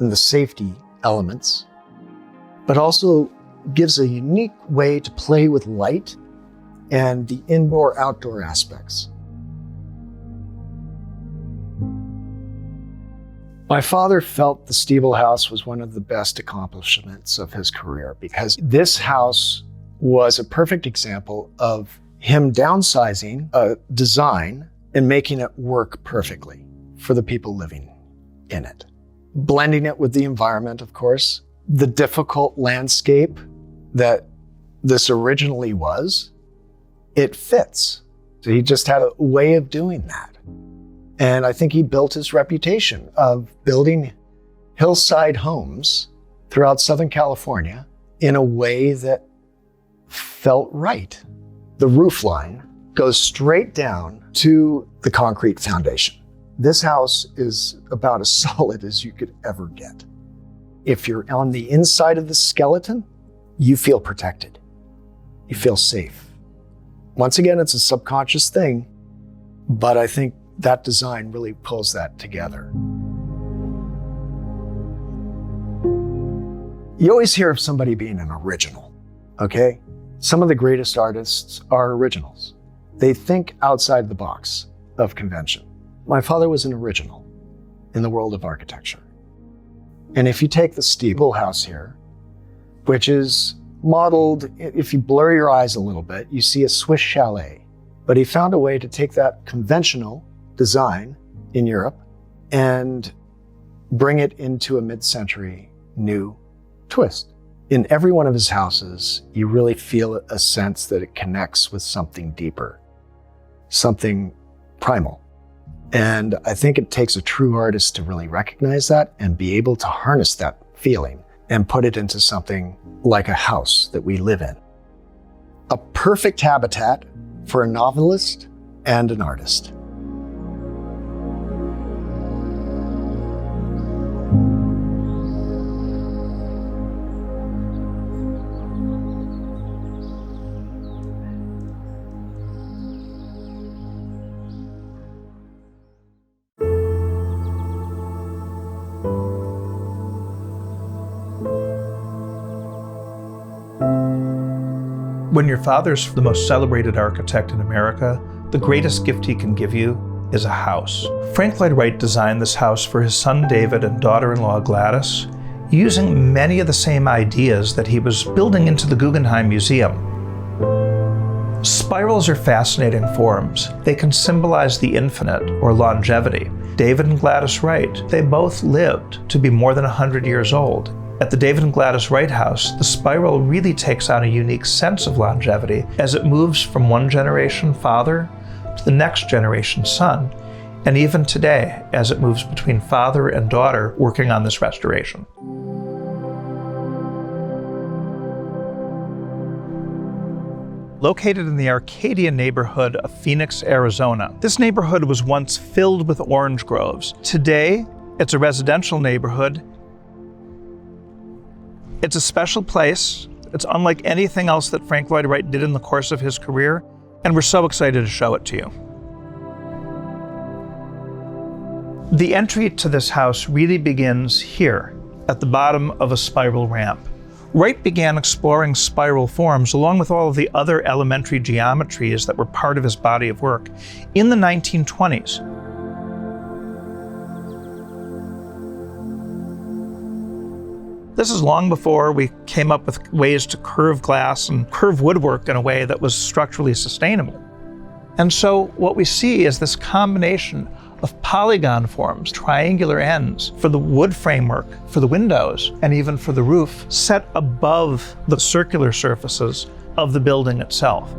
and the safety elements, but also gives a unique way to play with light and the indoor-outdoor aspects. My father felt the Steeple House was one of the best accomplishments of his career because this house was a perfect example of him downsizing a design and making it work perfectly for the people living in it. Blending it with the environment, of course, the difficult landscape that this originally was, it fits. So he just had a way of doing that. And I think he built his reputation of building hillside homes throughout Southern California in a way that felt right. The roof line goes straight down to the concrete foundation. This house is about as solid as you could ever get. If you're on the inside of the skeleton, you feel protected. You feel safe. Once again, it's a subconscious thing, but I think that design really pulls that together. You always hear of somebody being an original, okay? Some of the greatest artists are originals. They think outside the box of convention. My father was an original in the world of architecture. And if you take the Steeple House here, which is modeled, if you blur your eyes a little bit, you see a Swiss chalet. But he found a way to take that conventional design in Europe and bring it into a mid-century new twist. In every one of his houses, you really feel a sense that it connects with something deeper, something primal. And I think it takes a true artist to really recognize that and be able to harness that feeling and put it into something like a house that we live in. A perfect habitat for a novelist and an artist. When your father's the most celebrated architect in America, the greatest gift he can give you is a house. Frank Lloyd Wright designed this house for his son David and daughter-in-law Gladys, using many of the same ideas that he was building into the Guggenheim Museum. Spirals are fascinating forms. They can symbolize the infinite or longevity. David and Gladys Wright, they both lived to be more than 100 years old. At the David and Gladys Wright house, the spiral really takes on a unique sense of longevity as it moves from one generation father to the next generation son, and even today as it moves between father and daughter working on this restoration. Located in the Arcadia neighborhood of Phoenix, Arizona, this neighborhood was once filled with orange groves. Today, it's a residential neighborhood. It's a special place. It's unlike anything else that Frank Lloyd Wright did in the course of his career, and we're so excited to show it to you. The entry to this house really begins here, at the bottom of a spiral ramp. Wright began exploring spiral forms along with all of the other elementary geometries that were part of his body of work in the 1920s. This is long before we came up with ways to curve glass and curve woodwork in a way that was structurally sustainable. And so what we see is this combination of polygon forms, triangular ends for the wood framework, for the windows, and even for the roof, set above the circular surfaces of the building itself.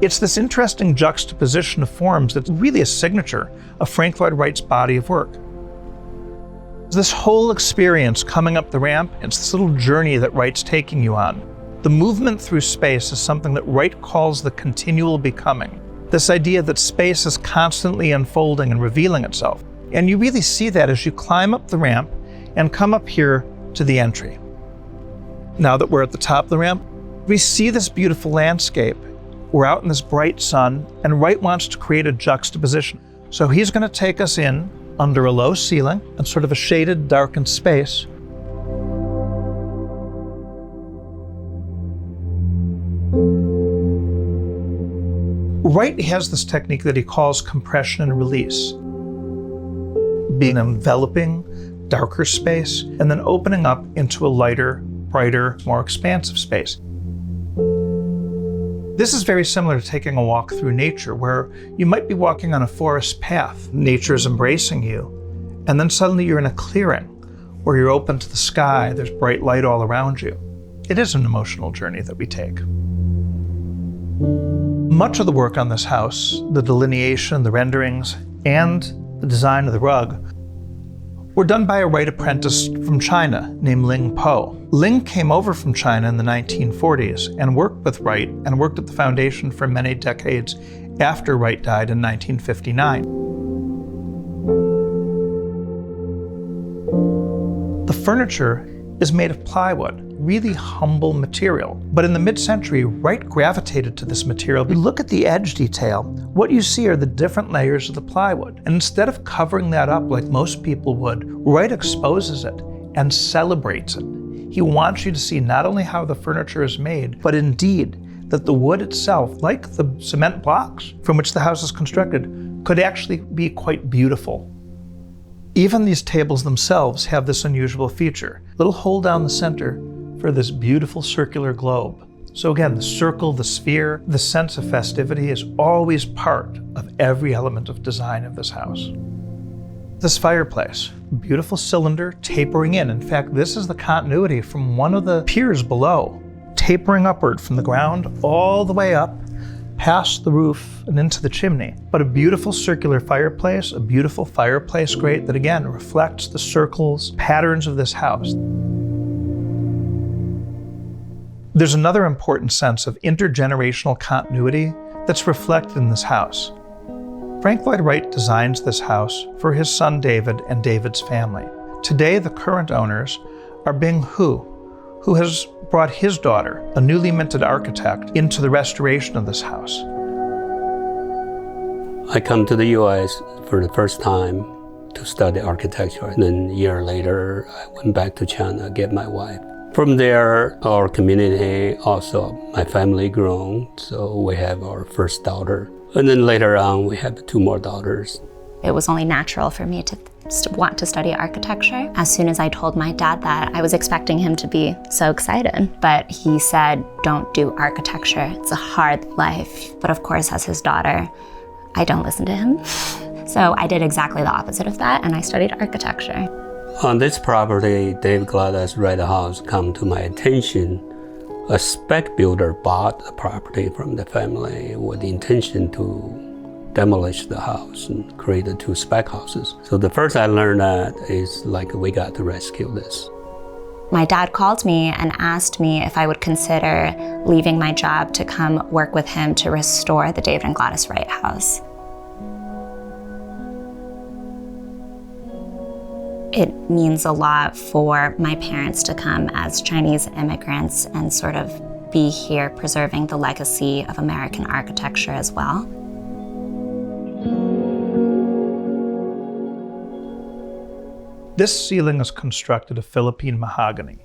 It's this interesting juxtaposition of forms that's really a signature of Frank Lloyd Wright's body of work. This whole experience coming up the ramp, it's this little journey that Wright's taking you on. The movement through space is something that Wright calls the continual becoming. This idea that space is constantly unfolding and revealing itself. And you really see that as you climb up the ramp and come up here to the entry. Now that we're at the top of the ramp, we see this beautiful landscape. We're out in this bright sun, and Wright wants to create a juxtaposition. So he's going to take us in under a low ceiling and sort of a shaded, darkened space. Wright has this technique that he calls compression and release, being an enveloping, darker space, and then opening up into a lighter, brighter, more expansive space. This is very similar to taking a walk through nature, where you might be walking on a forest path. Nature is embracing you, and then suddenly you're in a clearing where you're open to the sky, there's bright light all around you. It is an emotional journey that we take. Much of the work on this house, the delineation, the renderings, and the design of the rug, were done by a Wright apprentice from China named Ling Po. Ling came over from China in the 1940s and worked with Wright and worked at the foundation for many decades after Wright died in 1959. The furniture is made of plywood, really humble material. But in the mid-century, Wright gravitated to this material. You look at the edge detail, what you see are the different layers of the plywood. And instead of covering that up like most people would, Wright exposes it and celebrates it. He wants you to see not only how the furniture is made, but indeed that the wood itself, like the cement blocks from which the house is constructed, could actually be quite beautiful. Even these tables themselves have this unusual feature, little hole down the center for this beautiful circular globe. So again, the circle, the sphere, the sense of festivity is always part of every element of design of this house. This fireplace, beautiful cylinder tapering in. In fact, this is the continuity from one of the piers below, tapering upward from the ground all the way up, past the roof and into the chimney. But a beautiful circular fireplace, a beautiful fireplace grate that again reflects the circles, patterns of this house. There's another important sense of intergenerational continuity that's reflected in this house. Frank Lloyd Wright designs this house for his son David and David's family. Today, the current owners are Bing Hu, who has brought his daughter, a newly minted architect, into the restoration of this house. I come to the US for the first time to study architecture. And then a year later, I went back to China to get my wife. From there, our community, also my family grown, so we have our first daughter. And then later on, we have 2 more daughters. It was only natural for me to want to study architecture. As soon as I told my dad that, I was expecting him to be so excited. But he said, don't do architecture. It's a hard life. But of course, as his daughter, I don't listen to him. So I did exactly the opposite of that, and I studied architecture. On this property, Dave Glada's Red House come to my attention. A spec builder bought the property from the family with the intention to demolish the house and create the 2 spec houses. So the first I learned that is like we got to rescue this. My dad called me and asked me if I would consider leaving my job to come work with him to restore the David and Gladys Wright house. It means a lot for my parents to come as Chinese immigrants and sort of be here preserving the legacy of American architecture as well. This ceiling is constructed of Philippine mahogany.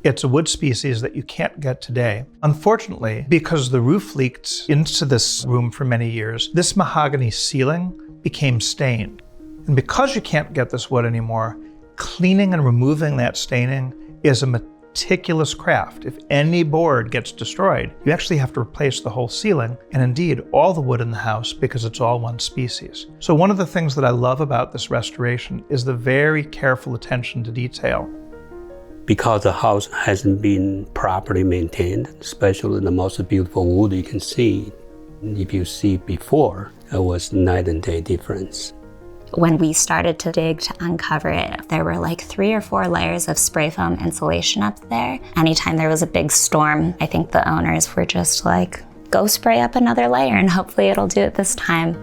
It's a wood species that you can't get today. Unfortunately, because the roof leaked into this room for many years, this mahogany ceiling became stained. And because you can't get this wood anymore, cleaning and removing that staining is a meticulous craft. If any board gets destroyed, you actually have to replace the whole ceiling, and indeed all the wood in the house, because it's all one species. So one of the things that I love about this restoration is the very careful attention to detail. Because the house hasn't been properly maintained, especially the most beautiful wood you can see. If you see before, it was night and day difference. When we started to dig to uncover it, there were like 3 or 4 layers of spray foam insulation up there. Anytime there was a big storm, I think the owners were just like, go spray up another layer and hopefully it'll do it this time.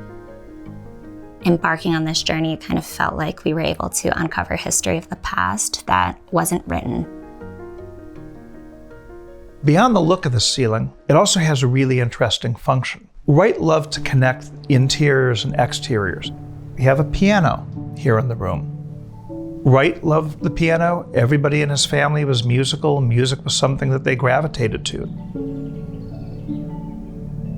Embarking on this journey kind of felt like we were able to uncover history of the past that wasn't written. Beyond the look of the ceiling, it also has a really interesting function. Wright loved to connect interiors and exteriors. We have a piano here in the room. Wright loved the piano. Everybody in his family was musical. Music was something that they gravitated to.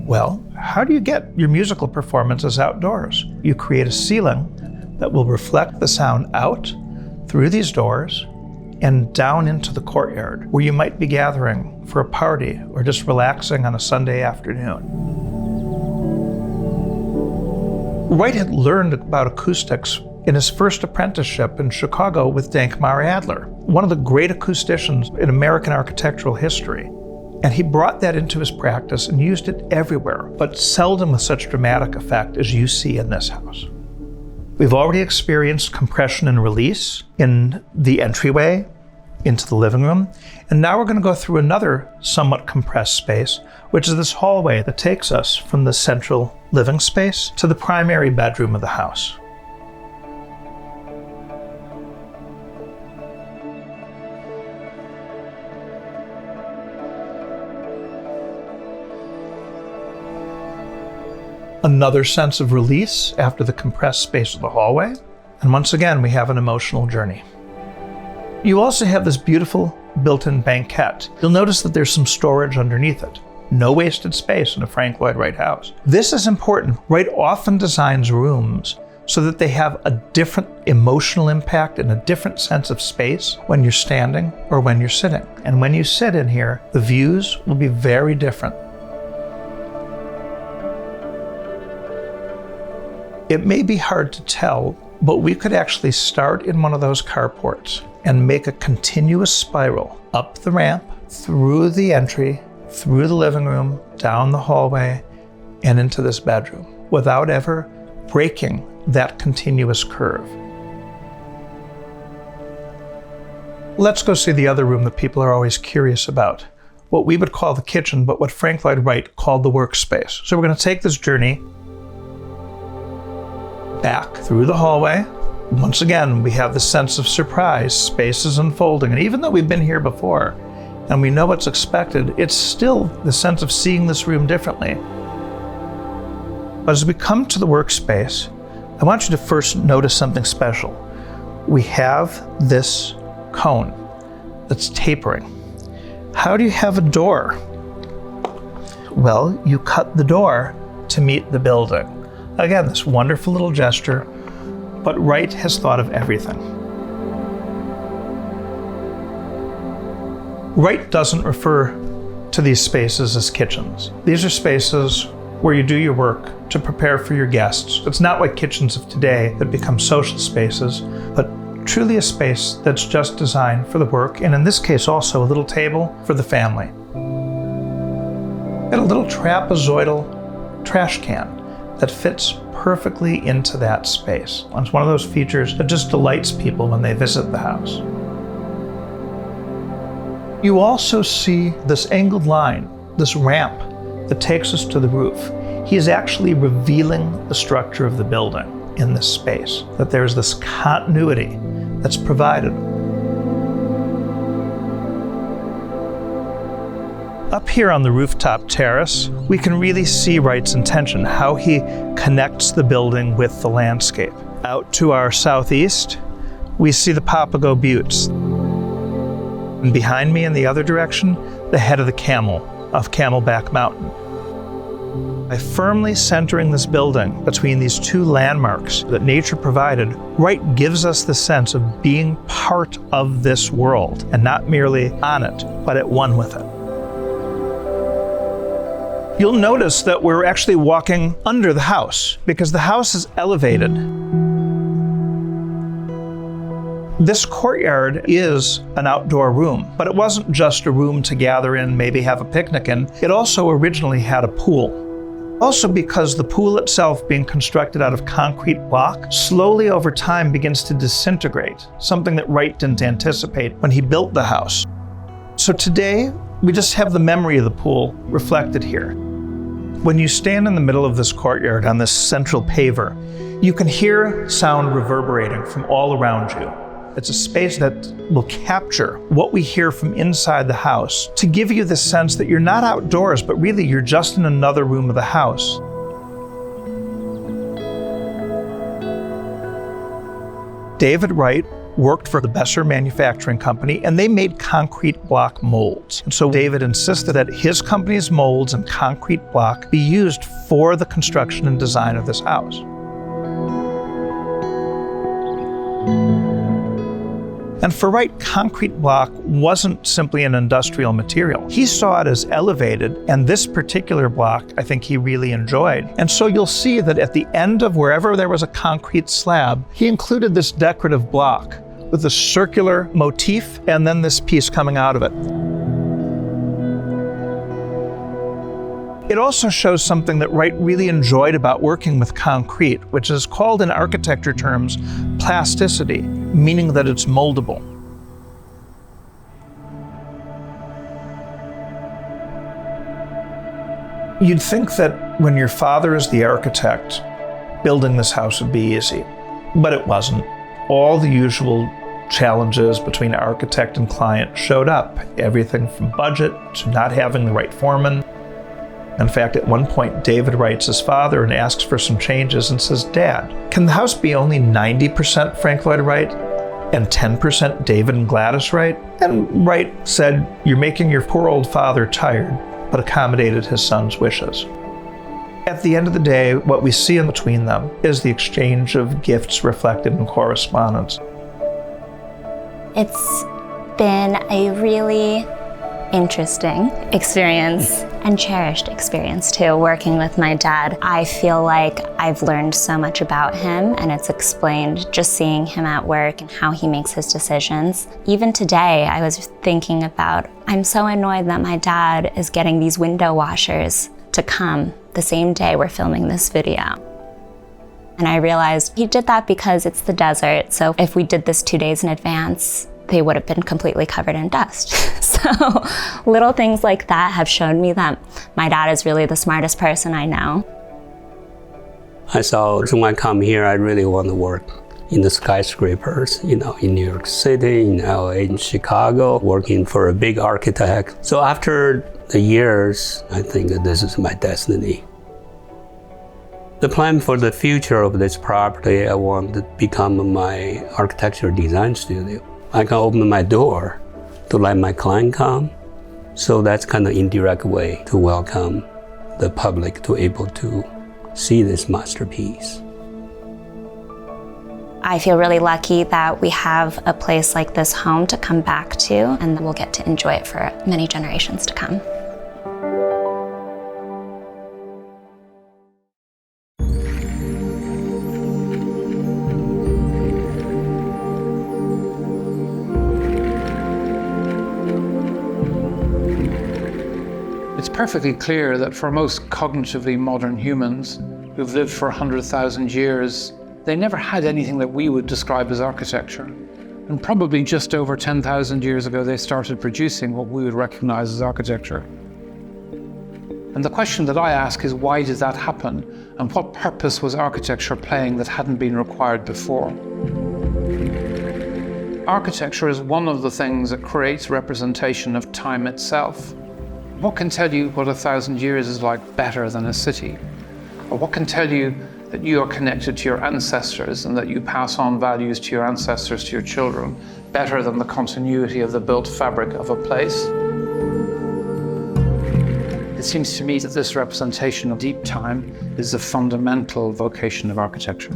Well, how do you get your musical performances outdoors? You create a ceiling that will reflect the sound out through these doors and down into the courtyard, where you might be gathering for a party or just relaxing on a Sunday afternoon. Wright had learned about acoustics in his first apprenticeship in Chicago with Dankmar Adler, one of the great acousticians in American architectural history. And he brought that into his practice and used it everywhere, but seldom with such dramatic effect as you see in this house. We've already experienced compression and release in the entryway into the living room, and now we're going to go through another somewhat compressed space, which is this hallway that takes us from the central living space to the primary bedroom of the house. Another sense of release after the compressed space of the hallway. And once again, we have an emotional journey. You also have this beautiful built-in banquette. You'll notice that there's some storage underneath it. No wasted space in a Frank Lloyd Wright house. This is important. Wright often designs rooms so that they have a different emotional impact and a different sense of space when you're standing or when you're sitting. And when you sit in here, the views will be very different. It may be hard to tell, but we could actually start in one of those carports and make a continuous spiral up the ramp, through the entry, through the living room, down the hallway, and into this bedroom, without ever breaking that continuous curve. Let's go see the other room that people are always curious about, what we would call the kitchen, but what Frank Lloyd Wright called the workspace. So we're going to take this journey back through the hallway. Once again, we have the sense of surprise, space is unfolding, and even though we've been here before and we know what's expected, it's still the sense of seeing this room differently. But as we come to the workspace, I want you to first notice something special. We have this cone that's tapering. How do you have a door? Well, you cut the door to meet the building. Again, this wonderful little gesture, but Wright has thought of everything. Wright doesn't refer to these spaces as kitchens. These are spaces where you do your work to prepare for your guests. It's not like kitchens of today that become social spaces, but truly a space that's just designed for the work, and in this case also a little table for the family. And a little trapezoidal trash can that fits perfectly into that space. It's one of those features that just delights people when they visit the house. You also see this angled line, this ramp that takes us to the roof. He is actually revealing the structure of the building in this space, that there's this continuity that's provided. Up here on the rooftop terrace, we can really see Wright's intention, how he connects the building with the landscape. Out to our southeast, we see the Papago Buttes. And behind me in the other direction, the head of the camel of Camelback Mountain. By firmly centering this building between these two landmarks that nature provided, Wright gives us the sense of being part of this world, and not merely on it, but at one with it. You'll notice that we're actually walking under the house because the house is elevated. This courtyard is an outdoor room, but it wasn't just a room to gather in, maybe have a picnic in. It also originally had a pool. Also because the pool itself, being constructed out of concrete block, slowly over time begins to disintegrate, something that Wright didn't anticipate when he built the house. So today, we just have the memory of the pool reflected here. When you stand in the middle of this courtyard on this central paver, you can hear sound reverberating from all around you. It's a space that will capture what we hear from inside the house to give you the sense that you're not outdoors, but really you're just in another room of the house. David Wright worked for the Besser Manufacturing Company, and they made concrete block molds. And so David insisted that his company's molds and concrete block be used for the construction and design of this house. And for Wright, concrete block wasn't simply an industrial material. He saw it as elevated, and this particular block, I think he really enjoyed. And so you'll see that at the end of wherever there was a concrete slab, he included this decorative block with a circular motif and then this piece coming out of it. It also shows something that Wright really enjoyed about working with concrete, which is called in architecture terms plasticity, meaning that it's moldable. You'd think that when your father is the architect, building this house would be easy, but it wasn't. All the usual challenges between architect and client showed up, everything from budget to not having the right foreman. In fact, at one point, David writes his father and asks for some changes and says, "Dad, can the house be only 90% Frank Lloyd Wright and 10% David and Gladys Wright?" And Wright said, "You're making your poor old father tired," but accommodated his son's wishes. At the end of the day, what we see in between them is the exchange of gifts reflected in correspondence. It's been a really interesting experience and cherished experience too, working with my dad. I feel like I've learned so much about him, and it's explained just seeing him at work and how he makes his decisions. Even today, I was thinking about, I'm so annoyed that my dad is getting these window washers to come the same day we're filming this video. And I realized he did that because it's the desert, so if we did this 2 days in advance, they would have been completely covered in dust. So little things like that have shown me that my dad is really the smartest person I know. I saw when I come here, I really want to work in the skyscrapers, in New York City, in LA, in Chicago, working for a big architect. So after the years, I think that this is my destiny. The plan for the future of this property, I want to become my architecture design studio. I can open my door to let my client come. So that's kind of indirect way to welcome the public to able to see this masterpiece. I feel really lucky that we have a place like this home to come back to, and we'll get to enjoy it for many generations to come. It's perfectly clear that for most cognitively modern humans who've lived for 100,000 years, they never had anything that we would describe as architecture. And probably just over 10,000 years ago, they started producing what we would recognize as architecture. And the question that I ask is, why did that happen? And what purpose was architecture playing that hadn't been required before? Architecture is one of the things that creates representation of time itself. What can tell you what 1,000 years is like better than a city? Or what can tell you that you are connected to your ancestors and that you pass on values to your ancestors, to your children, better than the continuity of the built fabric of a place? It seems to me that this representation of deep time is the fundamental vocation of architecture.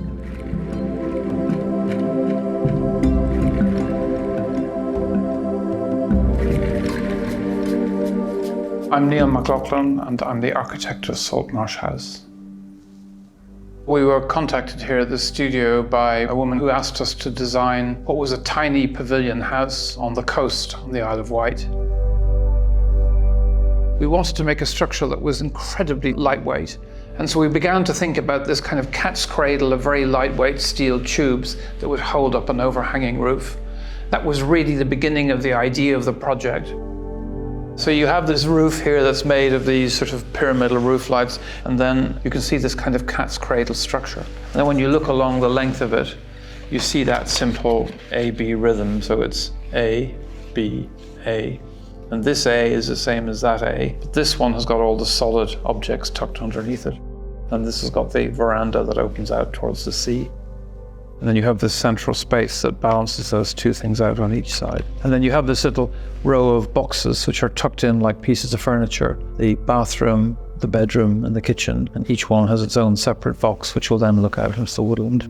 I'm Neil McLaughlin, and I'm the architect of Saltmarsh House. We were contacted here at the studio by a woman who asked us to design what was a tiny pavilion house on the coast on the Isle of Wight. We wanted to make a structure that was incredibly lightweight, and so we began to think about this kind of cat's cradle of very lightweight steel tubes that would hold up an overhanging roof. That was really the beginning of the idea of the project. So you have this roof here that's made of these sort of pyramidal roof lights, and then you can see this kind of cat's cradle structure. And then when you look along the length of it, you see that simple A-B rhythm. So it's A, B, A. And this A is the same as that A, but this one has got all the solid objects tucked underneath it. And this has got the veranda that opens out towards the sea. And then you have this central space that balances those two things out on each side. And then you have this little row of boxes which are tucked in like pieces of furniture. The bathroom, the bedroom, and the kitchen. And each one has its own separate box which will then look out into the woodland.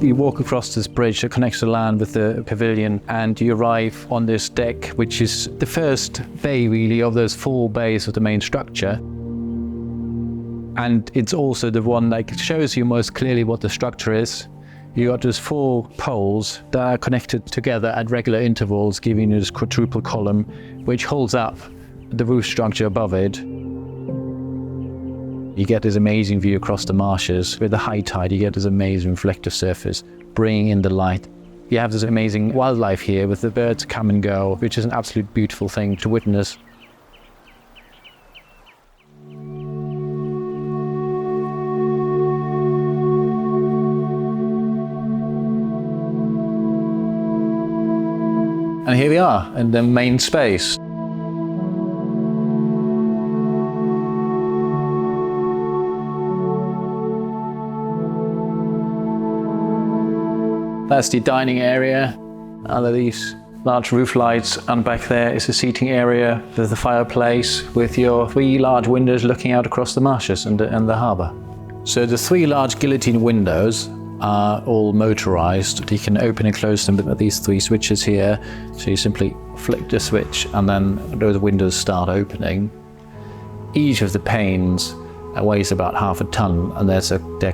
You walk across this bridge that connects the land with the pavilion, and you arrive on this deck, which is the first bay really of those 4 bays of the main structure. And it's also the one that shows you most clearly what the structure is. You got those 4 poles that are connected together at regular intervals, giving you this quadruple column, which holds up the roof structure above it. You get this amazing view across the marshes. With the high tide, you get this amazing reflective surface, bringing in the light. You have this amazing wildlife here with the birds come and go, which is an absolute beautiful thing to witness. And here we are in the main space. That's the dining area under these large roof lights, and back there is the seating area with the fireplace with your 3 large windows looking out across the marshes and the harbour. So the 3 large guillotine windows are all motorized. You can open and close them with these 3 switches here. So you simply flick the switch and then those windows start opening. Each of the panes weighs about half a ton, and they're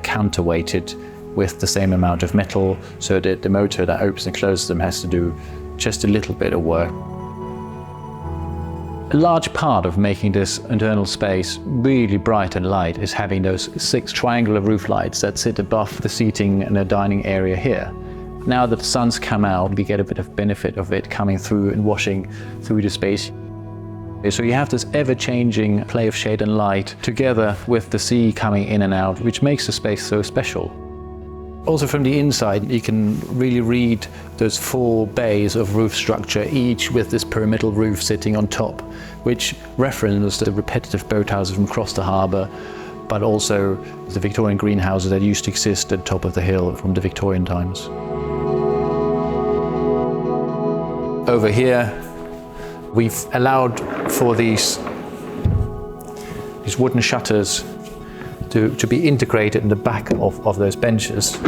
counterweighted with the same amount of metal, so that the motor that opens and closes them has to do just a little bit of work. A large part of making this internal space really bright and light is having those 6 triangular roof lights that sit above the seating and the dining area here. Now that the sun's come out, we get a bit of benefit of it coming through and washing through the space. So you have this ever-changing play of shade and light together with the sea coming in and out, which makes the space so special. Also from the inside, you can really read those 4 bays of roof structure, each with this pyramidal roof sitting on top, which reference the repetitive boathouses from across the harbour, but also the Victorian greenhouses that used to exist at the top of the hill from the Victorian times. Over here, we've allowed for these wooden shutters to be integrated in the back of those benches.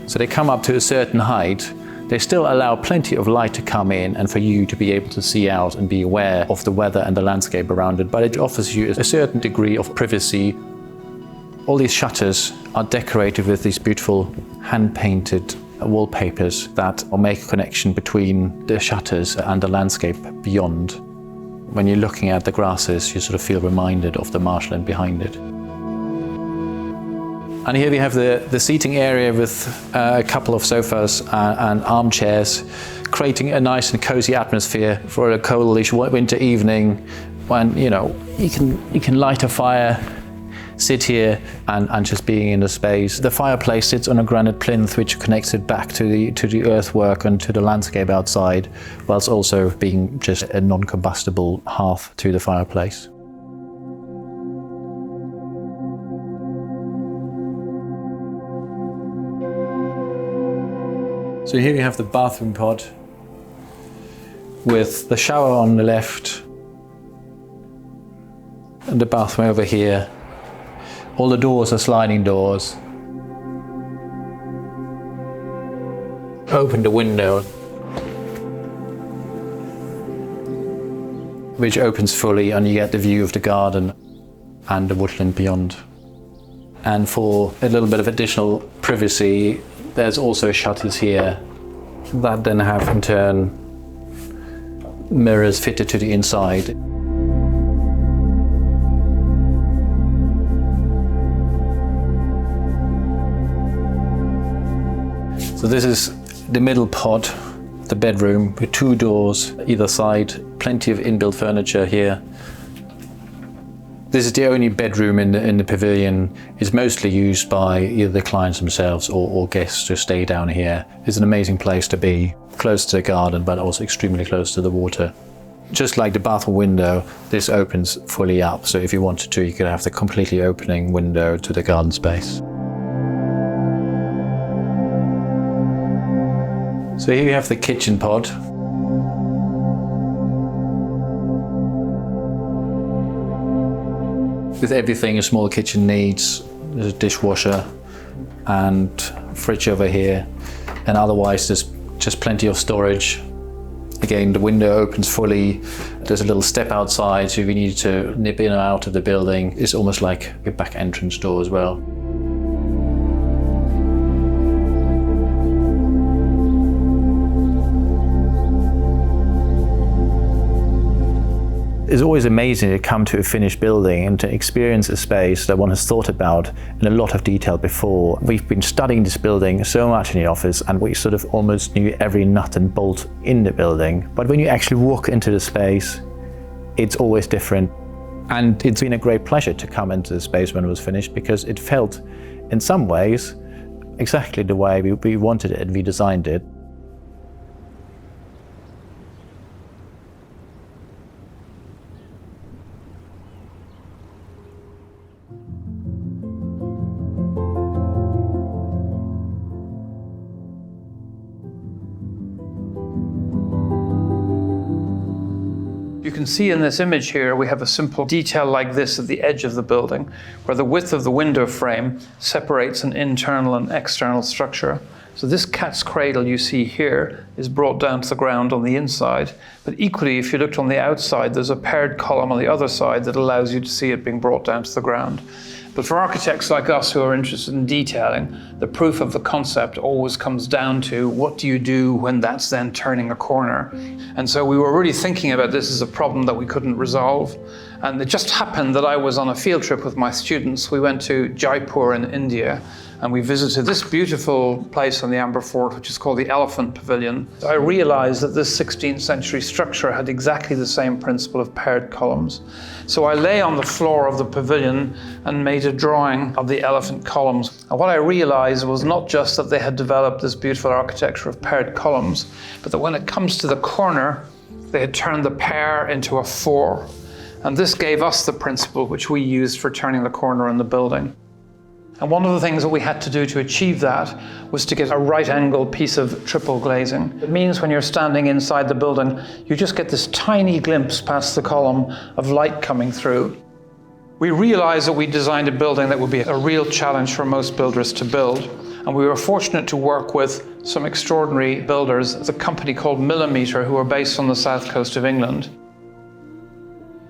So they come up to a certain height. They still allow plenty of light to come in and for you to be able to see out and be aware of the weather and the landscape around it, but it offers you a certain degree of privacy. All these shutters are decorated with these beautiful hand-painted wallpapers that make a connection between the shutters and the landscape beyond. When you're looking at the grasses, you sort of feel reminded of the marshland behind it. And here we have the seating area with a couple of sofas and armchairs, creating a nice and cozy atmosphere for a coldish winter evening when, you know, you can light a fire, sit here and just being in the space. The fireplace sits on a granite plinth which connects it back to the earthwork and to the landscape outside, whilst also being just a non-combustible hearth to the fireplace. So here you have the bathroom pod with the shower on the left and the bathroom over here. All the doors are sliding doors. Open the window, which opens fully, and you get the view of the garden and the woodland beyond. And for a little bit of additional privacy, there's also shutters here that then have in turn mirrors fitted to the inside. So this is the middle pod, the bedroom, with 2 doors either side, plenty of inbuilt furniture here. This is the only bedroom in the pavilion. It's mostly used by either the clients themselves or guests to stay down here. It's an amazing place to be, close to the garden, but also extremely close to the water. Just like the bathroom window, this opens fully up. So if you wanted to, you could have the completely opening window to the garden space. So here you have the kitchen pod. With everything a small kitchen needs, there's a dishwasher and fridge over here, and otherwise there's just plenty of storage. Again, the window opens fully. There's a little step outside, so if you need to nip in or out of the building, it's almost like a back entrance door as well. It's always amazing to come to a finished building and to experience a space that one has thought about in a lot of detail before. We've been studying this building so much in the office, and we sort of almost knew every nut and bolt in the building. But when you actually walk into the space, it's always different. And it's been a great pleasure to come into the space when it was finished, because it felt, in some ways, exactly the way we wanted it and we designed it. You can see in this image here, we have a simple detail like this at the edge of the building, where the width of the window frame separates an internal and external structure. So this cat's cradle you see here is brought down to the ground on the inside, but equally, if you looked on the outside, there's a paired column on the other side that allows you to see it being brought down to the ground. But for architects like us who are interested in detailing, the proof of the concept always comes down to what do you do when that's then turning a corner? And so we were really thinking about this as a problem that we couldn't resolve. And it just happened that I was on a field trip with my students. We went to Jaipur in India, and we visited this beautiful place on the Amber Fort, which is called the Elephant Pavilion. I realized that this 16th century structure had exactly the same principle of paired columns. So I lay on the floor of the pavilion and made a drawing of the elephant columns. And what I realized was not just that they had developed this beautiful architecture of paired columns, but that when it comes to the corner, they had turned the pair into a 4. And this gave us the principle which we used for turning the corner in the building. And one of the things that we had to do to achieve that was to get a right-angle piece of triple glazing. It means when you're standing inside the building, you just get this tiny glimpse past the column of light coming through. We realized that we designed a building that would be a real challenge for most builders to build. And we were fortunate to work with some extraordinary builders, a company called Millimeter, who are based on the south coast of England.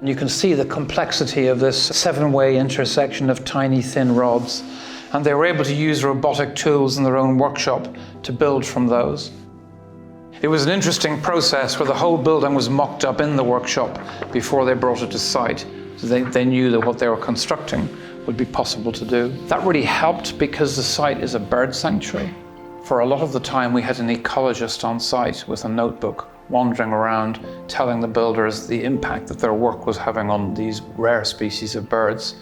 You can see the complexity of this 7-way intersection of tiny thin rods, and they were able to use robotic tools in their own workshop to build from those. It was an interesting process where the whole building was mocked up in the workshop before they brought it to site, so they knew that what they were constructing would be possible to do. That really helped because the site is a bird sanctuary. For a lot of the time we had an ecologist on site with a notebook wandering around telling the builders the impact that their work was having on these rare species of birds.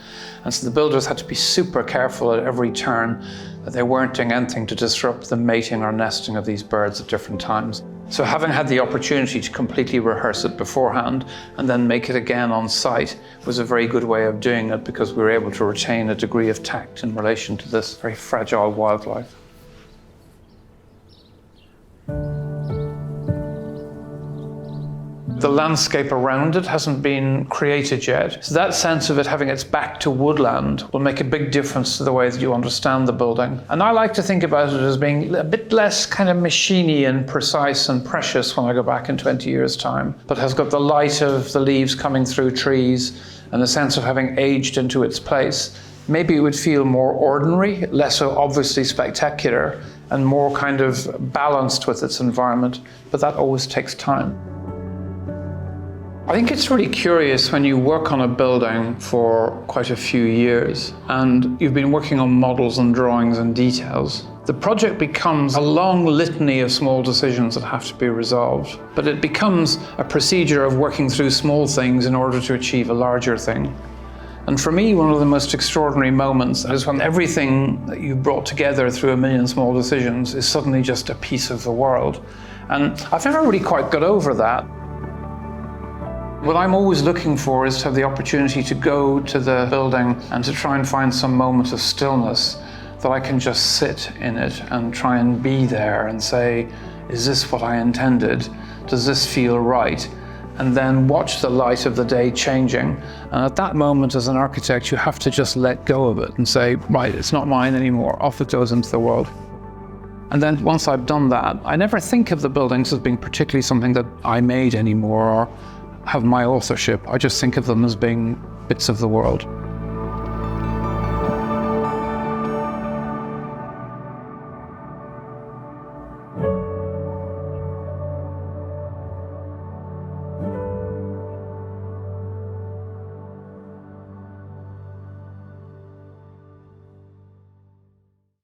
And so the builders had to be super careful at every turn that they weren't doing anything to disrupt the mating or nesting of these birds at different times. So having had the opportunity to completely rehearse it beforehand and then make it again on site was a very good way of doing it, because we were able to retain a degree of tact in relation to this very fragile wildlife. The landscape around it hasn't been created yet. So that sense of it having its back to woodland will make a big difference to the way that you understand the building. And I like to think about it as being a bit less kind of machiney and precise and precious when I go back in 20 years' time, but has got the light of the leaves coming through trees and the sense of having aged into its place. Maybe it would feel more ordinary, less so obviously spectacular, and more kind of balanced with its environment, but that always takes time. I think it's really curious when you work on a building for quite a few years and you've been working on models and drawings and details. The project becomes a long litany of small decisions that have to be resolved, but it becomes a procedure of working through small things in order to achieve a larger thing. And for me, one of the most extraordinary moments is when everything that you brought together through a million small decisions is suddenly just a piece of the world. And I've never really quite got over that. What I'm always looking for is to have the opportunity to go to the building and to try and find some moment of stillness that I can just sit in it and try and be there and say, is this what I intended? Does this feel right? And then watch the light of the day changing. And at that moment, as an architect, you have to just let go of it and say, right, it's not mine anymore. Off it goes into the world. And then once I've done that, I never think of the buildings as being particularly something that I made anymore or have my authorship. I just think of them as being bits of the world.